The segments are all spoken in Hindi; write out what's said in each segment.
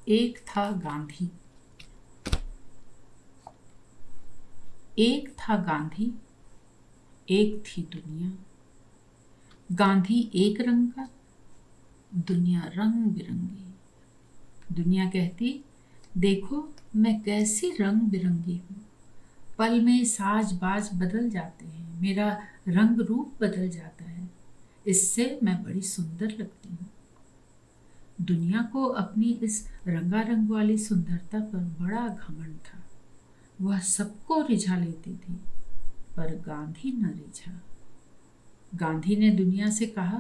एक था गांधी। एक था गांधी, एक थी दुनिया। गांधी एक रंग का, दुनिया रंग बिरंगी। दुनिया कहती, देखो मैं कैसी रंग बिरंगी हूँ। पल में साज बाज बदल जाते हैं, मेरा रंग रूप बदल जाता है। इससे मैं बड़ी सुंदर लगती हूँ। दुनिया को अपनी इस रंगारंग वाली सुंदरता पर बड़ा घमंड था। वह सबको रिझा लेती थी, पर गांधी न रिझा। गांधी ने दुनिया से कहा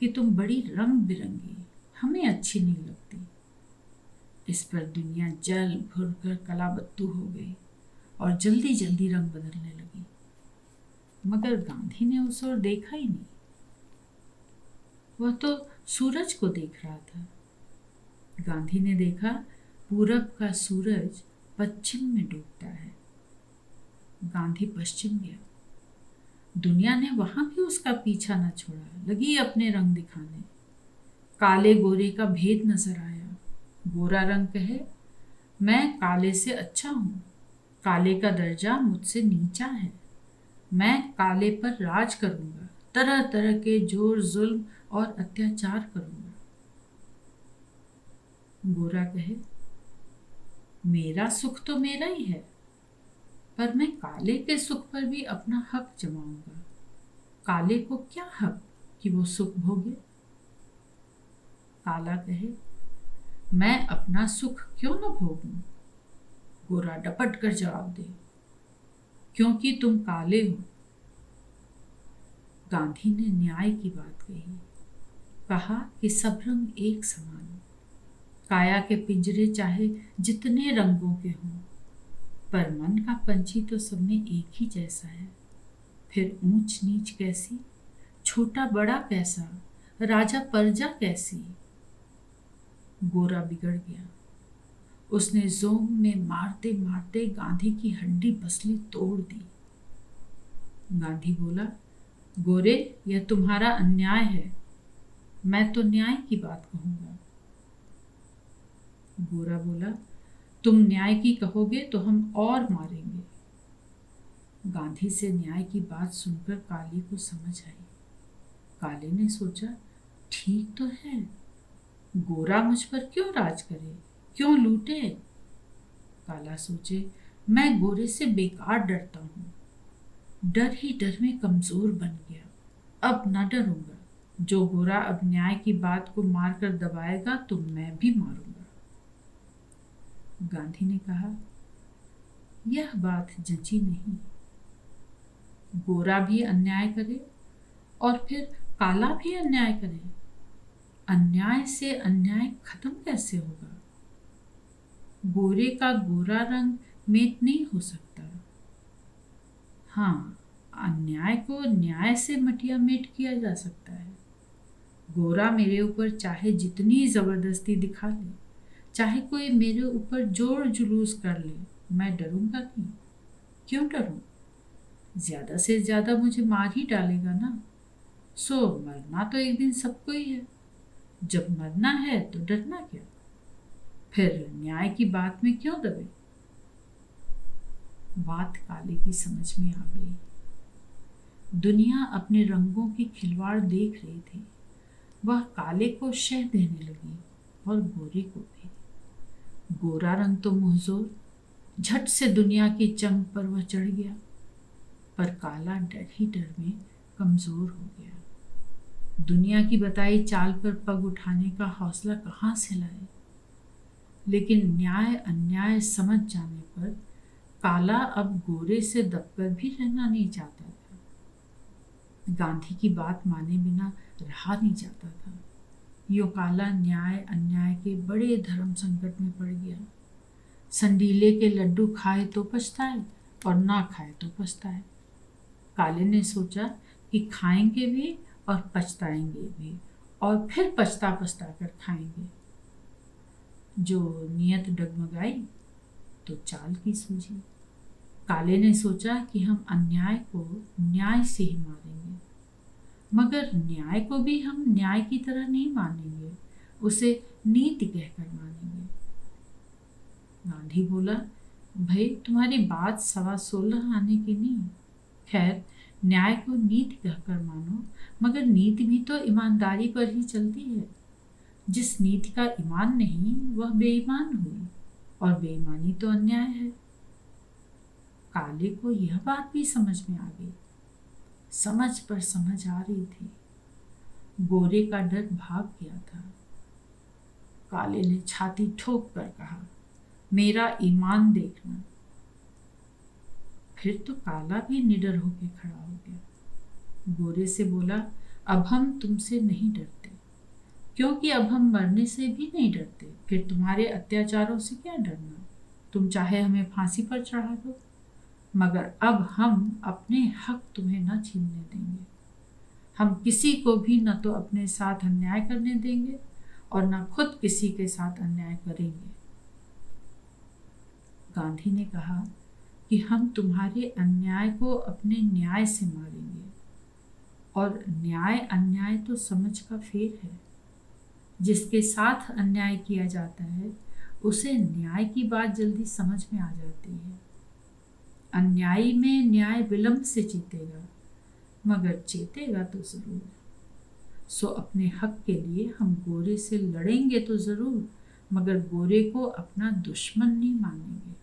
कि तुम बड़ी रंग बिरंगी, हमें अच्छी नहीं लगती। इस पर दुनिया जल भुर कर कलाबद्दू हो गई और जल्दी जल्दी रंग बदलने लगी। मगर गांधी ने उस ओर देखा ही नहीं। वह तो सूरज को देख रहा था। गांधी ने देखा, पूरब का सूरज पश्चिम में डूबता है। गांधी पश्चिम गया। दुनिया ने वहां भी उसका पीछा न छोड़ा, लगी अपने रंग दिखाने। काले गोरे का भेद नजर आया। गोरा रंग कहे, मैं काले से अच्छा हूं, काले का दर्जा मुझसे नीचा है। मैं काले पर राज करूंगा, तरह तरह के जोर जुल्म और अत्याचार करूंगा। गोरा कहे, मेरा सुख तो मेरा ही है, पर मैं काले के सुख पर भी अपना हक जमाऊंगा। काले को क्या हक कि वो सुख भोगे। काला कहे, मैं अपना सुख क्यों न भोगूं। गोरा डपट कर जवाब दे, क्योंकि तुम काले हो। गांधी ने न्याय की बात कही, कहा कि सब रंग एक समान। काया के पिंजरे चाहे जितने रंगों के हों, पर मन का पंछी तो सब में एक ही जैसा है। फिर ऊंच नीच कैसी, छोटा बड़ा कैसा, राजा प्रजा कैसी। गोरा बिगड़ गया। उसने जोम में मारते मारते गांधी की हड्डी पसली तोड़ दी। गांधी बोला, गोरे यह तुम्हारा अन्याय है, मैं तो न्याय की बात कहूंगा। गोरा बोला, तुम न्याय की कहोगे तो हम और मारेंगे। गांधी से न्याय की बात सुनकर काले को समझ आई। काले ने सोचा, ठीक तो है, गोरा मुझ पर क्यों राज करे, क्यों लूटे। काला सोचे, मैं गोरे से बेकार डरता हूं। डर ही डर में कमजोर बन गया, अब न डरूंगा। जो गोरा अब न्याय की बात को मारकर दबाएगा तो मैं भी मारूंगा। गांधी ने कहा, यह बात जची नहीं। गोरा भी अन्याय करे और फिर काला भी अन्याय करे, अन्याय से अन्याय खत्म कैसे होगा। गोरे का गोरा रंग मेट नहीं हो सकता। हाँ, अन्याय को न्याय से मटिया मेट किया जा सकता है। गोरा मेरे ऊपर चाहे जितनी जबरदस्ती दिखा ले, चाहे कोई मेरे ऊपर जोर जुलूस कर ले, मैं डरूंगा नहीं। क्यों डरूं? ज्यादा से ज्यादा मुझे मार ही डालेगा ना। सो मरना तो एक दिन सबको ही है। जब मरना है तो डरना क्या। फिर न्याय की बात में क्यों दबे। बात काले की समझ में आ गई। दुनिया अपने रंगों की खिलवाड़ देख रही थी। वह काले को शह देने लगी और गोरे को भी। गोरा रंग तो मुंहजोर, झट से दुनिया की चंग पर वह चढ़ गया, पर काला डर ही डर में कमजोर हो गया। दुनिया की बताई चाल पर पग उठाने का हौसला कहाँ से लाए। लेकिन न्याय अन्याय समझ जाने पर काला अब गोरे से दबकर भी रहना नहीं चाहता था। गांधी की बात माने बिना रहा नहीं जाता था। यो काला न्याय अन्याय के बड़े धर्म संकट में पड़ गया। संडीले के लड्डू खाए तो पछताए और ना खाए तो पछताए। काले ने सोचा कि खाएंगे भी और पछताएंगे भी, और फिर पछता पछता कर खाएंगे। जो नियत डगमगाई तो चाल की सूझी। काले ने सोचा कि हम अन्याय को न्याय से ही मारेंगे, मगर न्याय को भी हम न्याय की तरह नहीं मानेंगे, उसे नीति कहकर मानेंगे। गांधी बोला, भाई तुम्हारी बात 16:15 आने की नहीं। खैर, न्याय को नीति कहकर मानो, मगर नीति भी तो ईमानदारी पर ही चलती है। जिस नीति का ईमान नहीं वह बेईमान हुई, और बेईमानी तो अन्याय है। काले को यह बात भी समझ में आ गई। समझ पर समझ आ रही थी। गोरे का डर भाग गया था। काले ने छाती ठोक कर कहा, मेरा ईमान देखना। फिर तो काला भी निडर होकर खड़ा हो गया। गोरे से बोला, अब हम तुमसे नहीं डरते, क्योंकि अब हम मरने से भी नहीं डरते। फिर तुम्हारे अत्याचारों से क्या डरना? तुम चाहे हमें फांसी पर चढ़ा दो, मगर अब हम अपने हक तुम्हें न छीनने देंगे। हम किसी को भी न तो अपने साथ अन्याय करने देंगे और न खुद किसी के साथ अन्याय करेंगे। गांधी ने कहा कि हम तुम्हारे अन्याय को अपने न्याय से मारेंगे, और न्याय अन्याय तो समझ का फेर है। जिसके साथ अन्याय किया जाता है उसे न्याय की बात जल्दी समझ में आ जाती है। अन्यायी में न्याय विलंब से जीतेगा, मगर चेतेगा तो जरूर। सो अपने हक के लिए हम गोरे से लड़ेंगे तो जरूर, मगर गोरे को अपना दुश्मन नहीं मानेंगे।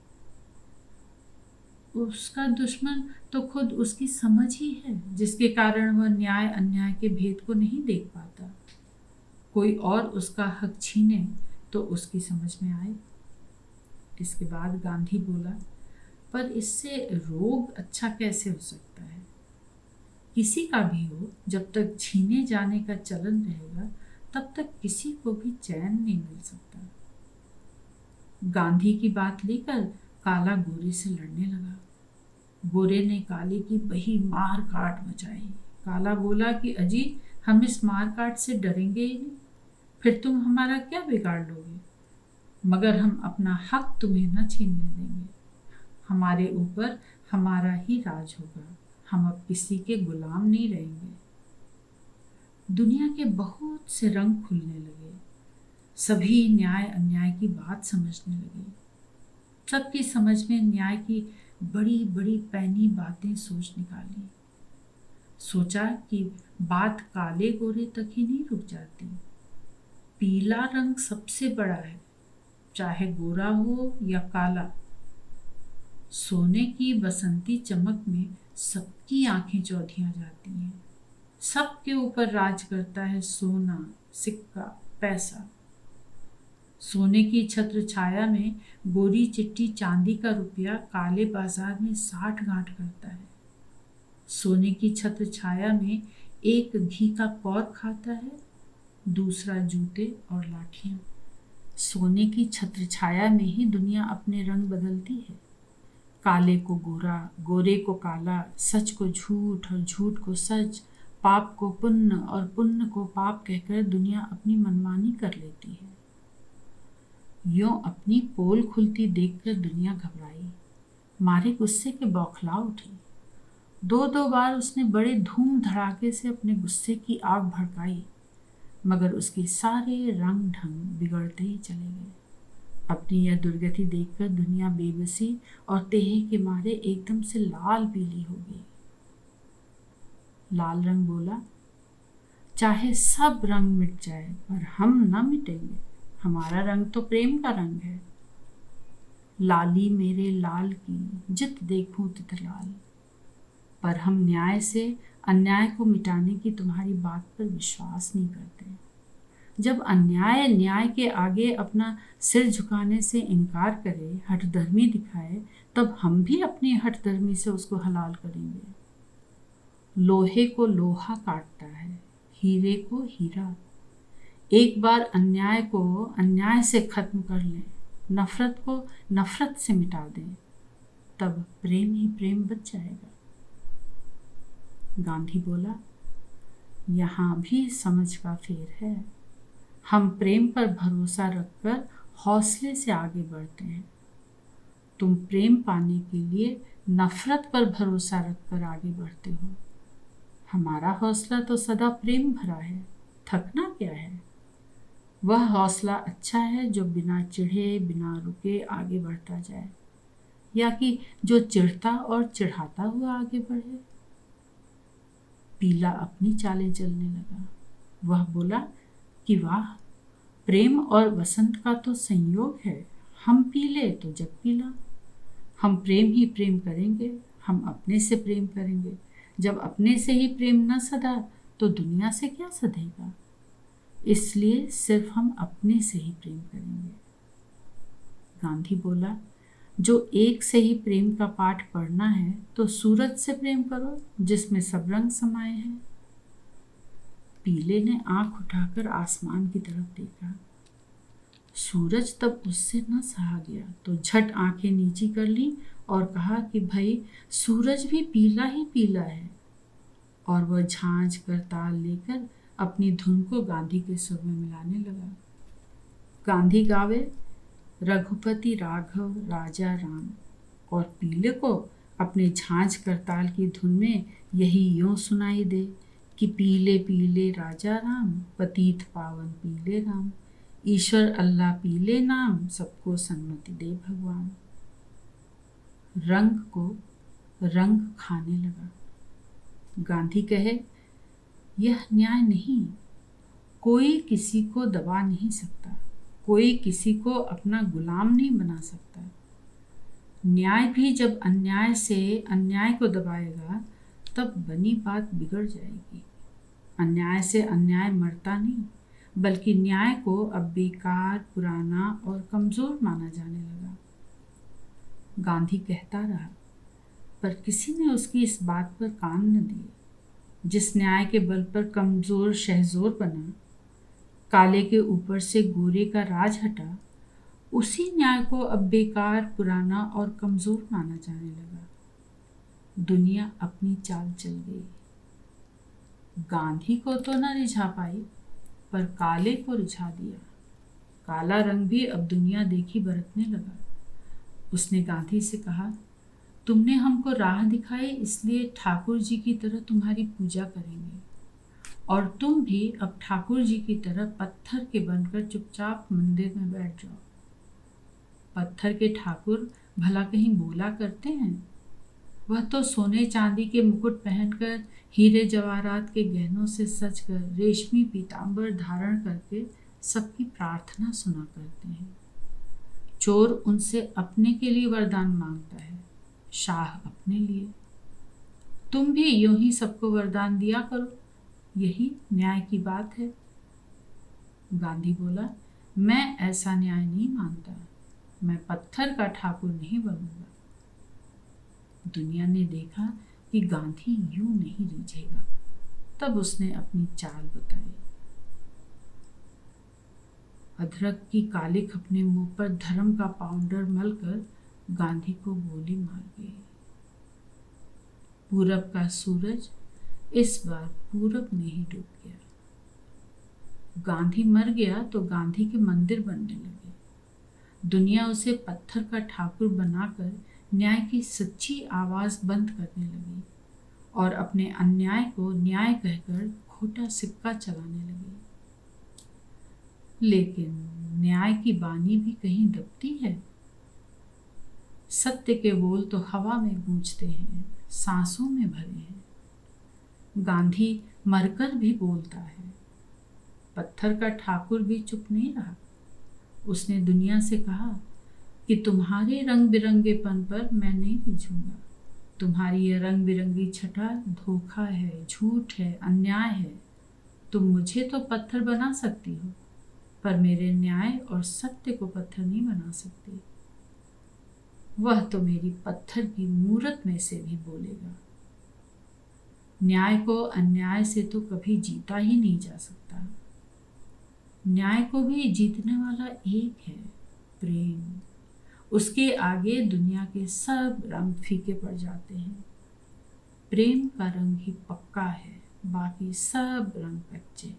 उसका दुश्मन तो खुद उसकी समझ ही है, जिसके कारण वह न्याय अन्याय के भेद को नहीं देख पाता। कोई और उसका हक छीने तो उसकी समझ में आए। इसके बाद गांधी बोला, पर इससे रोग अच्छा कैसे हो सकता है? किसी का भी हो, जब तक छीने जाने का चलन रहेगा तब तक किसी को भी चैन नहीं मिल सकता। गांधी की बात लेकर काला गोरे से लड़ने लगा। गोरे ने काले की बही मार काट मचाई। काला बोला कि अजी, हम इस मार काट से डरेंगे ही नहीं, फिर तुम हमारा क्या बिगाड़ लोगे? मगर हम अपना हक तुम्हें न छीनने देंगे। हमारे ऊपर हमारा ही राज होगा। हम अब किसी के गुलाम नहीं रहेंगे। दुनिया के बहुत से रंग खुलने लगे। सभी न्याय अन्याय की बात समझने लगे। सबकी समझ में न्याय की बड़ी बड़ी पैनी बातें सोच निकाली। सोचा कि बात काले गोरे तक ही नहीं रुक जाती। पीला रंग सबसे बड़ा है, चाहे गोरा हो या काला। सोने की बसंती चमक में सबकी आंखें चौधिया जाती हैं। सबके ऊपर राज करता है सोना, सिक्का, पैसा। सोने की छत्र छाया में गोरी चिट्टी चांदी का रुपया काले बाजार में 60 गांठ करता है। सोने की छत्र छाया में एक घी का कौर खाता है, दूसरा जूते और लाठियां। सोने की छत्र छाया में ही दुनिया अपने रंग बदलती है। काले को गोरा, गोरे को काला, सच को झूठ और झूठ को सच, पाप को पुण्य और पुण्य को पाप कहकर दुनिया अपनी मनमानी कर लेती है। यों अपनी पोल खुलती देखकर दुनिया घबराई, मारे गुस्से के बौखला उठी। 2 बार उसने बड़े धूम धड़ाके से अपने गुस्से की आग भड़काई, मगर उसके सारे रंग ढंग बिगड़ते ही चले गए। अपनी यह दुर्गति देखकर दुनिया बेबसी और तेहे के मारे एकदम से लाल पीली हो गई। लाल रंग बोला, चाहे सब रंग मिट जाए पर हम न मिटेंगे। हमारा रंग तो प्रेम का रंग है। लाली मेरे लाल की, जित देखूं तित लाल। पर हम न्याय से अन्याय को मिटाने की तुम्हारी बात पर विश्वास नहीं करते। जब अन्याय न्याय के आगे अपना सिर झुकाने से इनकार करे, हठधर्मी दिखाए, तब हम भी अपनी हठधर्मी से उसको हलाल करेंगे। लोहे को लोहा काटता है, हीरे को हीरा। एक बार अन्याय को अन्याय से खत्म कर लें, नफरत को नफरत से मिटा दें, तब प्रेम ही प्रेम बच जाएगा। गांधी बोला, यहाँ भी समझ का फेर है। हम प्रेम पर भरोसा रखकर हौसले से आगे बढ़ते हैं। तुम प्रेम पाने के लिए नफरत पर भरोसा रखकर आगे बढ़ते हो। हमारा हौसला तो सदा प्रेम भरा है, थकना क्या है? वह हौसला अच्छा है जो बिना चिढ़े बिना रुके आगे बढ़ता जाए, या कि जो चिढ़ता और चिढ़ाता हुआ आगे बढ़े। पीला अपनी चालें चलने लगा। वह बोला कि वाह, प्रेम और वसंत का तो संयोग है। हम पीले तो जग पीला। हम प्रेम ही प्रेम करेंगे, हम अपने से प्रेम करेंगे। जब अपने से ही प्रेम न सधा तो दुनिया से क्या सधेगा। इसलिए सिर्फ हम अपने से ही प्रेम करेंगे। गांधी बोला, जो एक से ही प्रेम का पाठ पढ़ना है तो सूरज से प्रेम करो जिसमें सब रंग समाये हैं। पीले ने आंख उठाकर आसमान की तरफ देखा। सूरज तब उससे न सहा गया तो झट आंखें नीची कर ली और कहा कि भाई, सूरज भी पीला ही पीला है। और वह झांझ कर ताल लेकर अपनी धुन को गांधी के सुर में मिलाने लगा। गांधी गावे, रघुपति राघव राजा राम, और पीले को अपने झांझ करताल की धुन में यही यूं सुनाई दे कि पीले पीले राजा राम, पतित पावन पीले राम, ईश्वर अल्लाह पीले नाम, सबको सन्मति दे भगवान। रंग को रंग खाने लगा। गांधी कहे, यह न्याय नहीं। कोई किसी को दबा नहीं सकता, कोई किसी को अपना गुलाम नहीं बना सकता। न्याय भी जब अन्याय से अन्याय को दबाएगा तब बनी बात बिगड़ जाएगी। अन्याय से अन्याय मरता नहीं, बल्कि न्याय को अब बेकार, पुराना और कमजोर माना जाने लगा। गांधी कहता रहा, पर किसी ने उसकी इस बात पर कान न दिए। जिस न्याय के बल पर कमजोर शहजोर बना, काले के ऊपर से गोरे का राज हटा, उसी न्याय को अब बेकार, पुराना और कमजोर माना जाने लगा। दुनिया अपनी चाल चल गई। गांधी को तो न रिझा पाई, पर काले को रिझा दिया। काला रंग भी अब दुनिया देखी बरतने लगा। उसने गांधी से कहा, तुमने हमको राह दिखाई, इसलिए ठाकुर जी की तरह तुम्हारी पूजा करेंगे, और तुम भी अब ठाकुर जी की तरह पत्थर के बनकर चुपचाप मंदिर में बैठ जाओ। पत्थर के ठाकुर भला कहीं बोला करते हैं? वह तो सोने चांदी के मुकुट पहनकर, हीरे जवाहरात के गहनों से सजकर, रेशमी पीतांबर धारण करके सबकी प्रार्थना सुना करते हैं। चोर उनसे अपने के लिए वरदान मांगता है, शाह अपने लिए। तुम भी यूं ही सबको वरदान दिया करो, यही न्याय की बात है। गांधी बोला, मैं ऐसा न्याय नहीं मानता। मैं पत्थर का ठाकुर नहीं बनूंगा। दुनिया ने देखा कि गांधी यूं नहीं रिझेगा। तब उसने अपनी चाल बताई। अदरक की कालिख अपने मुंह पर धर्म का पाउडर मलकर गांधी को गोली मार गई। पूरब का सूरज इस बार पूरब में ही डूब गया। गांधी मर गया तो गांधी के मंदिर बनने लगे। दुनिया उसे पत्थर का ठाकुर बनाकर न्याय की सच्ची आवाज बंद करने लगी और अपने अन्याय को न्याय कहकर खोटा सिक्का चलाने लगी। लेकिन न्याय की बानी भी कहीं दबती है। सत्य के बोल तो हवा में गूंजते हैं, सांसों में भरे हैं। गांधी मरकर भी बोलता है। पत्थर का ठाकुर भी चुप नहीं रहा। उसने दुनिया से कहा कि तुम्हारे रंग बिरंगेपन पर मैं नहीं रिझूंगा। तुम्हारी यह रंग बिरंगी छटा धोखा है, झूठ है, अन्याय है। तुम मुझे तो पत्थर बना सकती हो, पर मेरे न्याय और सत्य को पत्थर नहीं बना सकती। वह तो मेरी पत्थर की मूरत में से भी बोलेगा। न्याय को अन्याय से तो कभी जीता ही नहीं जा सकता। न्याय को भी जीतने वाला एक है, प्रेम। उसके आगे दुनिया के सब रंग फीके पड़ जाते हैं। प्रेम का रंग ही पक्का है, बाकी सब रंग कच्चे।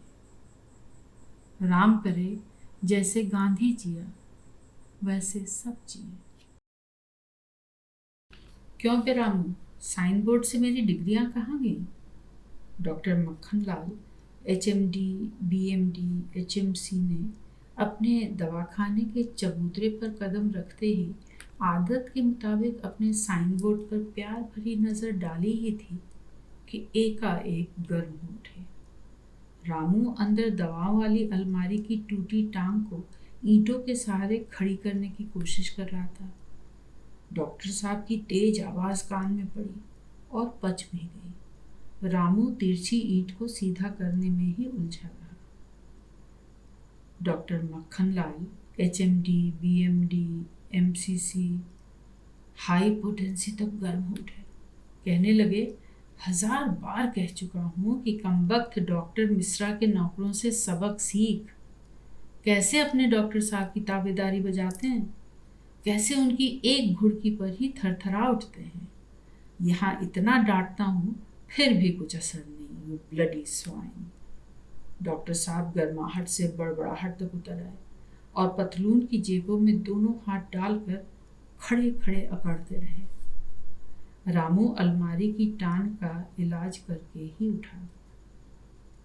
राम करे जैसे गांधी जिया वैसे सब जिए। क्यों बे रामू, साइन बोर्ड से मेरी डिग्रियां कहाँ गई? डॉक्टर मक्खन लाल HMD, BMD, HMC ने अपने दवाखाने के चबूतरे पर कदम रखते ही आदत के मुताबिक अपने साइन बोर्ड पर प्यार भरी नजर डाली ही थी कि एकाएक गर्म हो उठे। रामू अंदर दवाओं वाली अलमारी की टूटी टांग को ईंटों के सहारे खड़ी करने की कोशिश कर रहा था। डॉक्टर साहब की तेज आवाज कान में पड़ी और पच भी गई। रामू तिरछी ईंट को सीधा करने में ही उलझा रहा। Doctor Makhanlal HMD, BMD, MCC high potency तक गर्म हो उठे। कहने लगे, 1000 बार कह चुका हूं कि कमबख्त डॉक्टर मिश्रा के नौकरों से सबक सीख। कैसे अपने डॉक्टर साहब की ताबेदारी बजाते हैं, कैसे उनकी एक घुड़की पर ही थरथरा उठते हैं। यहाँ इतना डांटता हूं फिर भी कुछ असर नहीं। You bloody swine. डॉक्टर साहब गर्माहट से बड़बड़ाहट तक उतर आए और पतलून की जेबों में दोनों हाथ डालकर खड़े खड़े अकड़ते रहे। रामू अलमारी की टांग का इलाज करके ही उठा।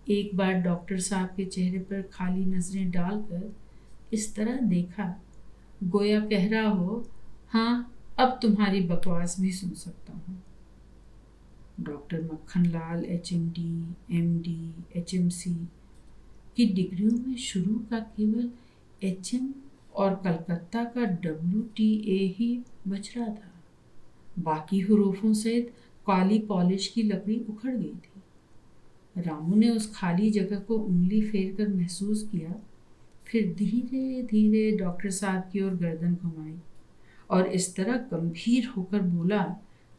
एक बार डॉक्टर साहब के चेहरे पर खाली नजरें डालकर इस तरह देखा गोया कह रहा हो, हाँ अब तुम्हारी बकवास भी सुन सकता हूँ। Doctor Makhanlal HMD, MD, HMC की डिग्रियों में शुरू का केवल HM और कलकत्ता का WTA ही बच रहा था। बाकी हुरूफों सहित काली पॉलिश की लकड़ी उखड़ गई थी। रामू ने उस खाली जगह को उंगली फेर कर महसूस किया, फिर धीरे धीरे डॉक्टर साहब की ओर गर्दन घुमाई और इस तरह गंभीर होकर बोला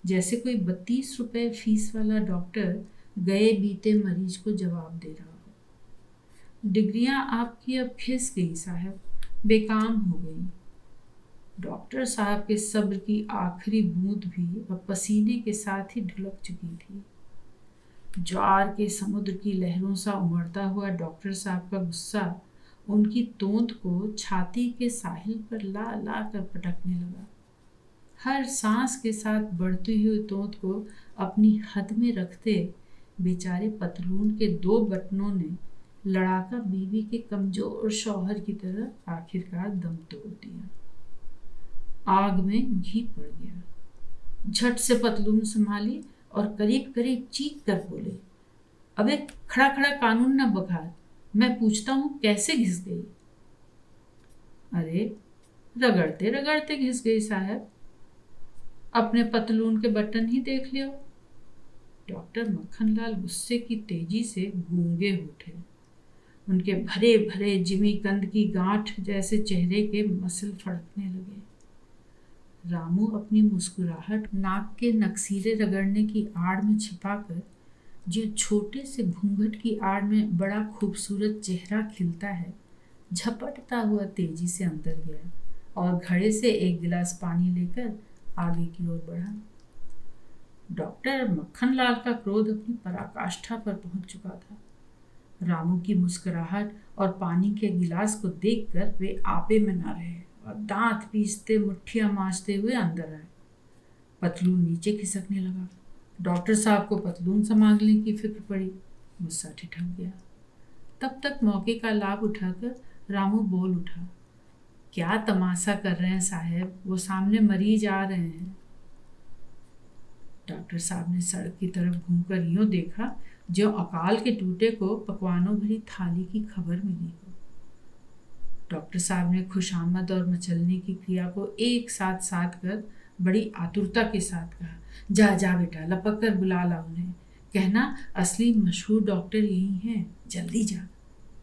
जैसे कोई 32 रुपए फीस वाला डॉक्टर गए बीते मरीज को जवाब दे रहा हो। डिग्रियां आपकी अब खिस गई साहब, बेकाम हो गई। डॉक्टर साहब के सब्र की आखिरी बूंद भी अब पसीने के साथ ही ढुलक चुकी थी। ज्वार के समुद्र की लहरों सा उमड़ता हुआ डॉक्टर साहब का गुस्सा उनकी तोंद को छाती के साहिल पर ला ला कर पटकने लगा। हर सांस के साथ बढ़ती हुई तोंद को अपनी हद में रखते बेचारे पतलून के 2 बटनों ने लड़ाका बीवी के कमजोर शौहर की तरह आखिरकार दम तोड़ दिया। आग में घी पड़ गया। झट से पतलून संभाली और करीब करीब चीख कर बोले, अबे खड़ा खड़ा कानून न बघार, मैं पूछता हूं कैसे घिस गई? अरे रगड़ते रगड़ते घिस गई साहब, अपने पतलून के बटन ही देख लियो। डॉक्टर मक्खनलाल गुस्से की तेजी से गूंगे उठे। उनके भरे भरे जिमी कंद की गांठ जैसे चेहरे के मसल फड़कने लगे। रामू अपनी मुस्कुराहट नाक के नक्सीरे रगड़ने की आड़ में छिपाकर जो छोटे से घूंघट की आड़ में बड़ा खूबसूरत चेहरा खिलता है, झपटता हुआ तेजी से अंदर गया और घड़े से एक गिलास पानी लेकर आगे की ओर बढ़ा। डॉक्टर मक्खनलाल का क्रोध अपनी पराकाष्ठा पर पहुंच चुका था। रामू की मुस्कुराहट और पानी के गिलास को देखकर वे आपे में ना रहे और दांत पीसते मुट्ठियां मांजते हुए अंदर आए। पतलून नीचे खिसकने लगा। डॉक्टर साहब को पतलून संभालने की फिक्र पड़ी। गुस्सा ठिठक गया। तब तक मौके का लाभ उठाकर रामू बोल उठा, क्या तमाशा कर रहे हैं साहब, वो सामने मरीज आ रहे हैं। डॉक्टर साहब ने सड़क की तरफ घूमकर यूं देखा जो अकाल के टूटे को पकवानों भरी थाली की खबर मिली हो। डॉक्टर साहब ने खुशामद और मचलने की क्रिया को एक साथ साध कर बड़ी आतुरता के साथ कहा, जा जा बेटा, लपक कर बुला ला उन्हें, कहना असली मशहूर डॉक्टर यही हैं, जल्दी जा,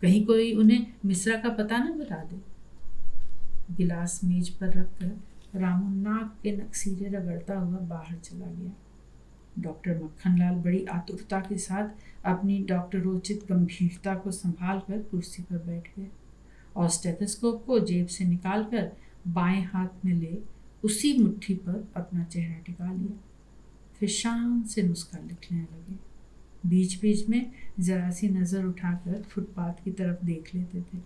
कहीं कोई उन्हें मिश्रा का पता न बता दे। गिलास मेज पर रखकर रामू नाक के नक्सीरे रगड़ता हुआ बाहर चला गया। डॉक्टर मक्खनलाल बड़ी आतुरता के साथ अपनी डॉक्टरोचित गंभीरता को संभाल कर कुर्सी पर बैठ गए और स्टेथोस्कोप को जेब से निकालकर बाएं हाथ में ले उसी मुट्ठी पर अपना चेहरा टिका लिया। फिर शान से नुस्खा लिखने लगे। बीच बीच में जरा सी नज़र उठाकर फुटपाथ की तरफ देख लेते थे।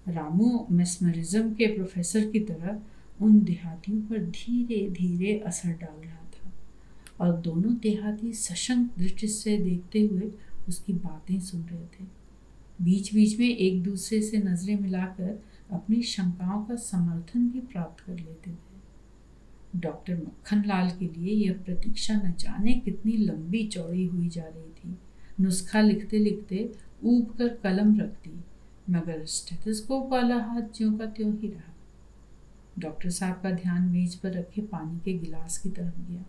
रामू मेस्मरिज्म के प्रोफेसर की तरह उन देहातियों पर धीरे धीरे असर डाल रहा था और दोनों देहाती सशंक दृष्टि से देखते हुए उसकी बातें सुन रहे थे। बीच बीच में एक दूसरे से नजरें मिलाकर अपनी शंकाओं का समर्थन भी प्राप्त कर लेते थे। डॉक्टर मक्खन लाल के लिए यह प्रतीक्षा न जाने कितनी लंबी चौड़ी हुई जा रही थी। नुस्खा लिखते लिखते ऊब कर कलम रख दी, मगर स्टेथोस्कोप वाला हाथ ज्यों का त्यों ही रहा। डॉक्टर साहब का ध्यान मेज पर रखे पानी के गिलास की तरफ गया।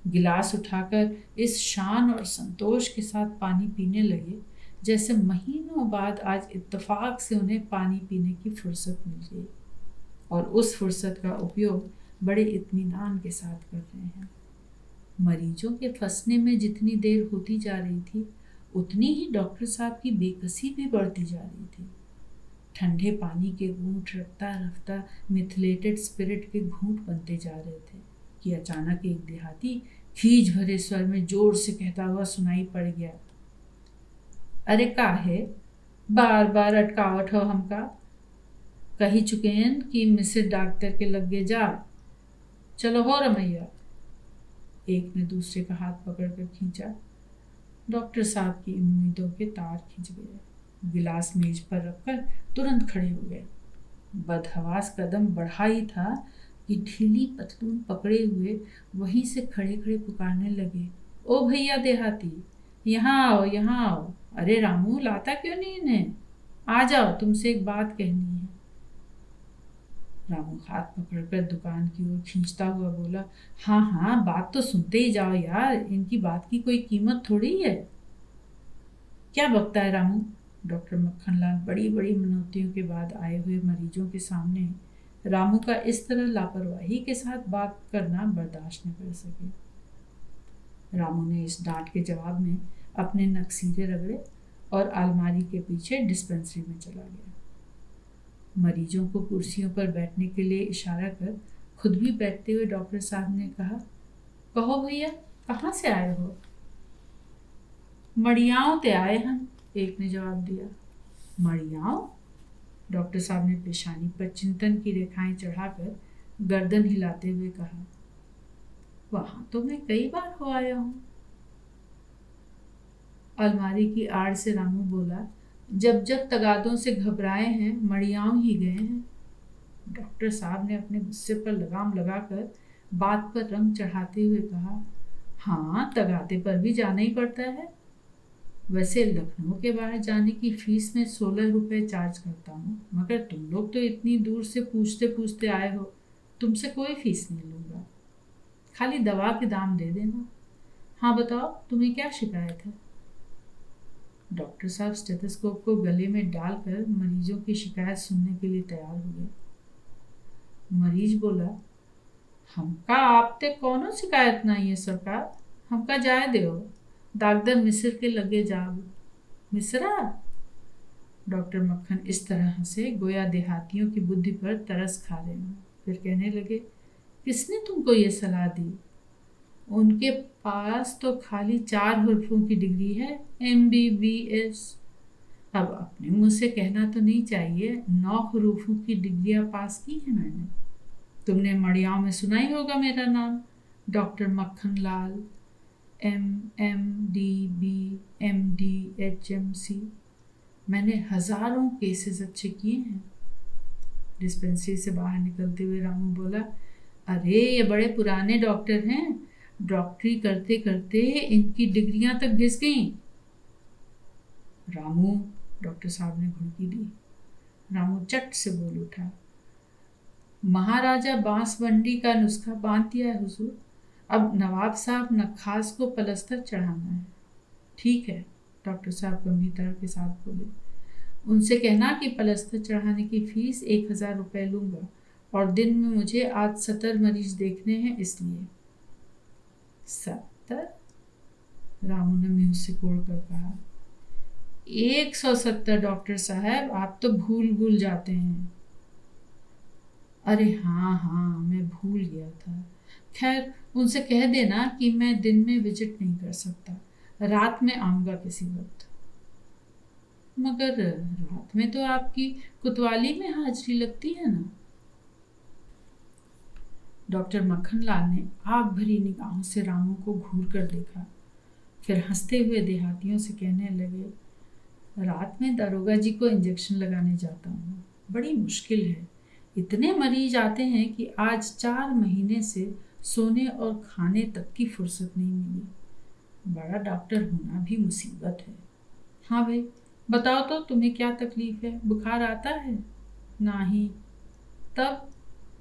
गिलास उठाकर इस शान और संतोष के साथ पानी पीने लगे जैसे महीनों बाद आज इत्तेफाक से उन्हें पानी पीने की फुर्सत मिल गई, और उस फुर्सत का उपयोग बड़े इत्मीनान के साथ कर रहे हैं। मरीजों के फंसने में जितनी देर होती जा रही थी, उतनी ही डॉक्टर साहब की बेकसी भी बढ़ती जा रही थी। ठंडे पानी के घूंट रफ्ता रफ्ता मिथिलेटेड स्पिरिट के घूंट बनते जा रहे थे कि अचानक एक देहाती खीज भरे स्वर में जोर से कहता हुआ सुनाई पड़ गया, अरे काहे बार बार अटकावट हो हमका, कही चुकेन कि मिसिर डॉक्टर के लगे जा, चलो हो रमैया। एक ने दूसरे का हाथ पकड़कर खींचा। डॉक्टर साहब की उम्मीदों के तार खिंच गए। गिलास मेज पर रखकर तुरंत खड़े हो गए। बदहवास कदम बढ़ा ही था कि ढीली पतलून पकड़े हुए वहीं से खड़े खड़े पुकारने लगे, ओ भैया देहाती, यहाँ आओ यहाँ आओ। अरे रामू, लाता क्यों नहीं इन्हें, आ जाओ, तुमसे एक बात कहनी है। रामू हाथ पकड़कर दुकान की ओर खींचता हुआ बोला, हाँ हाँ, बात तो सुनते ही जाओ यार, इनकी बात की कोई कीमत थोड़ी है। क्या बकता है रामू? डॉक्टर मक्खनलाल बड़ी बड़ी मनौतियों के बाद आए हुए मरीजों के सामने रामू का इस तरह लापरवाही के साथ बात करना बर्दाश्त न कर सके। रामू ने इस डांट के जवाब में अपने नक्सीरे रगड़े और अलमारी के पीछे डिस्पेंसरी में चला गया। मरीजों को कुर्सियों पर बैठने के लिए इशारा कर खुद भी बैठते हुए डॉक्टर साहब ने कहा, कहो भैया, कहाँ से आए हो? मड़ियाओं ते आए हम, एक ने जवाब दिया। मड़ियाओं? डॉक्टर साहब ने पेशानी पर चिंतन की रेखाएं चढ़ाकर गर्दन हिलाते हुए कहा, वहां तो मैं कई बार हो आया हूं। अलमारी की आड़ से रामू बोला, जब जब तगादों से घबराए हैं मड़ियाओं ही गए हैं। डॉक्टर साहब ने अपने गुस्से पर लगाम लगाकर बात पर रंग चढ़ाते हुए कहा, हाँ, तगादे पर भी जाना ही पड़ता है। वैसे लखनऊ के बाहर जाने की फीस में 16 रुपए चार्ज करता हूँ, मगर तुम लोग तो इतनी दूर से पूछते पूछते आए हो, तुमसे कोई फीस नहीं लूँगा, खाली दवा के दाम दे देना। हाँ बताओ, तुम्हें क्या शिकायत है? डॉक्टर साहब स्टेथोस्कोप को गले में डालकर मरीजों की शिकायत सुनने के लिए तैयार हो गए। मरीज बोला, हमका आपते कोनो शिकायत नहीं है सरकार, हमका जाए दो, दागदर मिस्र के लगे जाब। मिस्रा? डॉक्टर मक्खन इस तरह हंसे गोया देहातियों की बुद्धि पर तरस खा रहे हों। फिर कहने लगे, किसने तुमको ये सलाह दी? उनके पास तो खाली 4 हुर्फों की डिग्री है, MBBS। अब अपने मुंह से कहना तो नहीं चाहिए, 9 हुरूफों की डिग्रियां पास की है मैंने। तुमने मड़ियाओं में सुना ही होगा मेरा नाम, डॉक्टर मक्खन लाल, MMDB MD HMC। मैंने हजारों केसेस अच्छे किए हैं। डिस्पेंसरी से बाहर निकलते हुए रामू बोला, अरे ये बड़े पुराने डॉक्टर हैं, डॉक्टरी करते करते इनकी डिग्रियां तक घिस गई। रामू, डॉक्टर साहब ने घुड़की दी। रामू चट से बोल उठा, महाराजा बांसबंडी का नुस्खा बांध दिया है हुजूर, अब नवाब साहब नखास को पलस्तर चढ़ाना है। ठीक है, डॉक्टर साहब गंभीरता के साथ बोले, उनसे कहना कि पलस्तर चढ़ाने की फीस 1000 रुपये लूंगा, और दिन में मुझे आज 70 मरीज देखने हैं इसलिए। 70? रामू ने मुंह से कोड़ कर कहा, 170 डॉक्टर साहब, आप तो भूल जाते हैं। अरे हाँ हाँ, मैं भूल गया था। खैर, उनसे कह देना कि मैं दिन में विजिट नहीं कर सकता, रात में आऊंगा किसी वक्त। मगर रात में तो आपकी कोतवाली में हाजिरी लगती है ना? डॉक्टर मक्खनलाल ने आग भरी निगाहों से रामू को घूर कर देखा, फिर हंसते हुए देहातियों से कहने लगे, रात में दरोगा जी को इंजेक्शन लगाने जाता हूँ, बड़ी मुश्किल है। इतने मरीज आते हैं कि आज 4 महीने से सोने और खाने तक की फुर्सत नहीं मिली। बड़ा डॉक्टर होना भी मुसीबत है। हाँ भाई, बताओ तो तुम्हें क्या तकलीफ है? बुखार आता है? नहीं। तब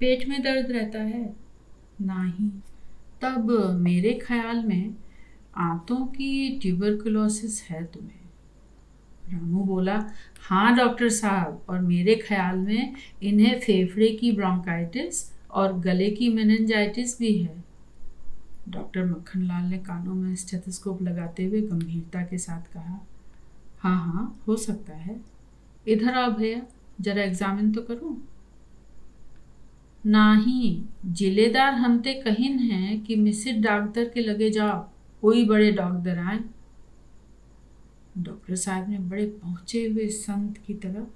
पेट में दर्द रहता है? नहीं। तब मेरे ख्याल में आंतों की ट्यूबरकुलोसिस है तुम्हें। रामू बोला, हाँ डॉक्टर साहब, और मेरे ख्याल में इन्हें फेफड़े की ब्रोंकाइटिस और गले की मेनिंजाइटिस भी है। डॉक्टर मक्खनलाल ने कानों में स्टेथोस्कोप लगाते हुए गंभीरता के साथ कहा, हाँ हाँ हो सकता है। इधर आओ भैया, जरा एग्जामिन तो करूं। नहीं, जिलेदार हमते कहिन हैं कि मिसिर डॉक्टर के लगे जाओ, कोई बड़े डॉक्टर आए। डॉक्टर साहब ने बड़े पहुंचे हुए संत की तरह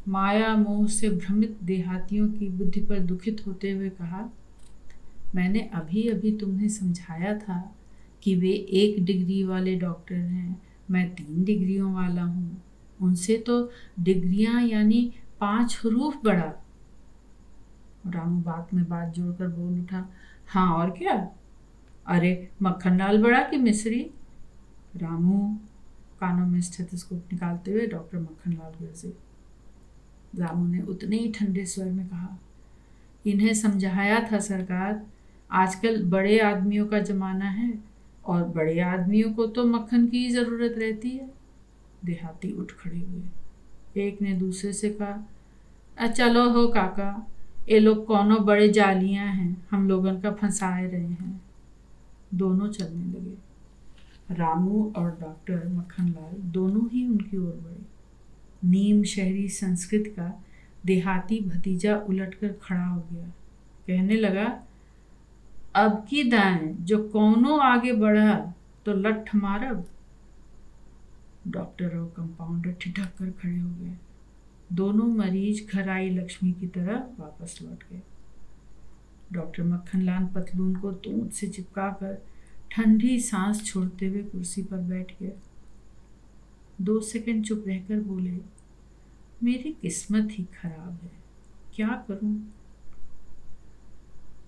माया मोह से भ्रमित देहातियों की बुद्धि पर दुखित होते हुए कहा, मैंने अभी अभी तुम्हें समझाया था कि वे 1 डिग्री वाले डॉक्टर हैं, मैं 3 डिग्रियों वाला हूँ। उनसे तो डिग्रियां यानी 5 हरूफ बड़ा। रामू बात में बात जोड़कर बोल उठा, हाँ और क्या? अरे मक्खनलाल बड़ा कि मिस्री? रामू कानों में स्टेथोस्कोप निकालते हुए डॉक्टर मक्खनलाल गरजे। रामू ने उतने ही ठंडे स्वर में कहा, इन्हें समझाया था सरकार, आजकल बड़े आदमियों का जमाना है और बड़े आदमियों को तो मक्खन की ज़रूरत रहती है। देहाती उठ खड़े हुए। एक ने दूसरे से कहा, चलो हो काका, ये लोग कौनो बड़े जालियां हैं, हम लोगन का फंसाए रहे हैं। दोनों चलने लगे। रामू और डॉक्टर मक्खनलाल दोनों ही उनकी ओर बढ़े। नीम शहरी संस्कृत का देहाती भतीजा उलटकर खड़ा हो गया, कहने लगा, अब की दाएं जो कौनो आगे बढ़ा तो लठ मारब। डॉक्टर और कंपाउंडर ठिठक कर खड़े हो गए। दोनों मरीज घर आई लक्ष्मी की तरह वापस लौट गए। डॉक्टर मक्खनलाल पतलून को तूंत से चिपकाकर ठंडी सांस छोड़ते हुए कुर्सी पर बैठ गए। 2 सेकंड चुप रहकर बोले, मेरी किस्मत ही खराब है, क्या करूं?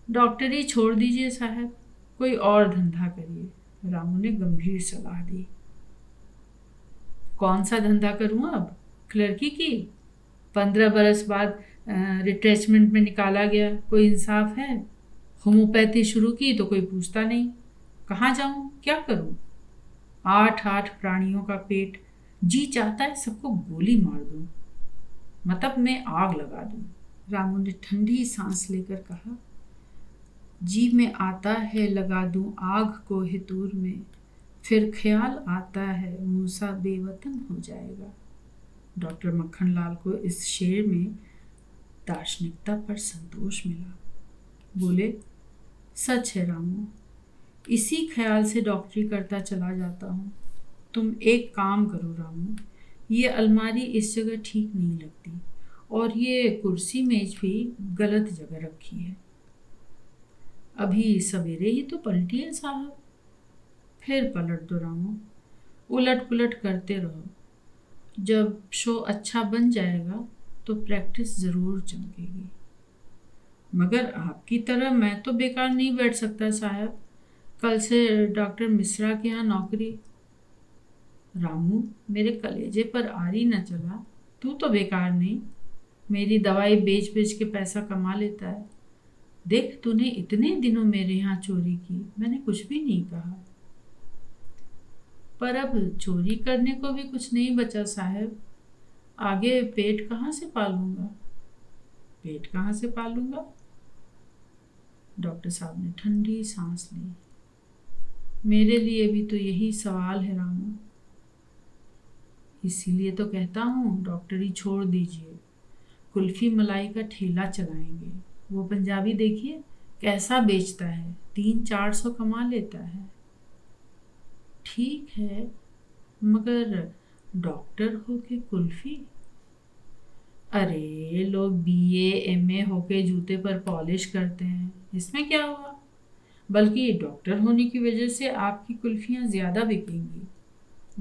डॉक्टरी छोड़ दीजिए साहब, कोई और धंधा करिए। रामू ने गंभीर सलाह दी। कौन सा धंधा करूं अब? क्लर्की की? 15 बरस बाद रिट्रेचमेंट में निकाला गया, कोई इंसाफ है? होम्योपैथी शुरू की तो कोई पूछता नहीं, कहाँ जाऊं, क्या करूं? 8 प्राणियों का पेट, जी चाहता है सबको गोली मार दूं, मतलब मैं आग लगा दूं। रामू ने ठंडी सांस लेकर कहा, जी में आता है लगा दूं आग को हितूर में, फिर ख्याल आता है मूसा बेवतन हो जाएगा। डॉक्टर मक्खनलाल को इस शेर में दार्शनिकता पर संतोष मिला। बोले, सच है रामू, इसी ख्याल से डॉक्टरी करता चला जाता हूँ। तुम एक काम करो रामू, ये अलमारी इस जगह ठीक नहीं लगती और ये कुर्सी मेज भी गलत जगह रखी है। अभी सवेरे ही तो पलटी है साहब। फिर पलट दो रामू, उलट पुलट करते रहो। जब शो अच्छा बन जाएगा तो प्रैक्टिस ज़रूर चमकेगी। मगर आपकी तरह मैं तो बेकार नहीं बैठ सकता साहब, कल से डॉक्टर मिश्रा के यहाँ नौकरी। रामू, मेरे कलेजे पर आरी न चला, तू तो बेकार नहीं, मेरी दवाई बेच बेच के पैसा कमा लेता है। देख, तूने इतने दिनों मेरे यहाँ चोरी की, मैंने कुछ भी नहीं कहा, पर अब चोरी करने को भी कुछ नहीं बचा साहब। आगे पेट कहाँ से पालूंगा? पेट कहाँ से पालूंगा? डॉक्टर साहब ने ठंडी सांस ली। मेरे लिए भी तो यही सवाल है रामू, इसीलिए तो कहता हूँ डॉक्टरी छोड़ दीजिए, कुल्फी मलाई का ठेला चलाएंगे। वो पंजाबी देखिए कैसा बेचता है, 300-400 कमा लेता है। ठीक है, मगर डॉक्टर होके कुल्फी? अरे लोग BA MA होके जूते पर पॉलिश करते हैं, इसमें क्या हुआ? बल्कि डॉक्टर होने की वजह से आपकी कुल्फियाँ ज़्यादा बिकेंगी।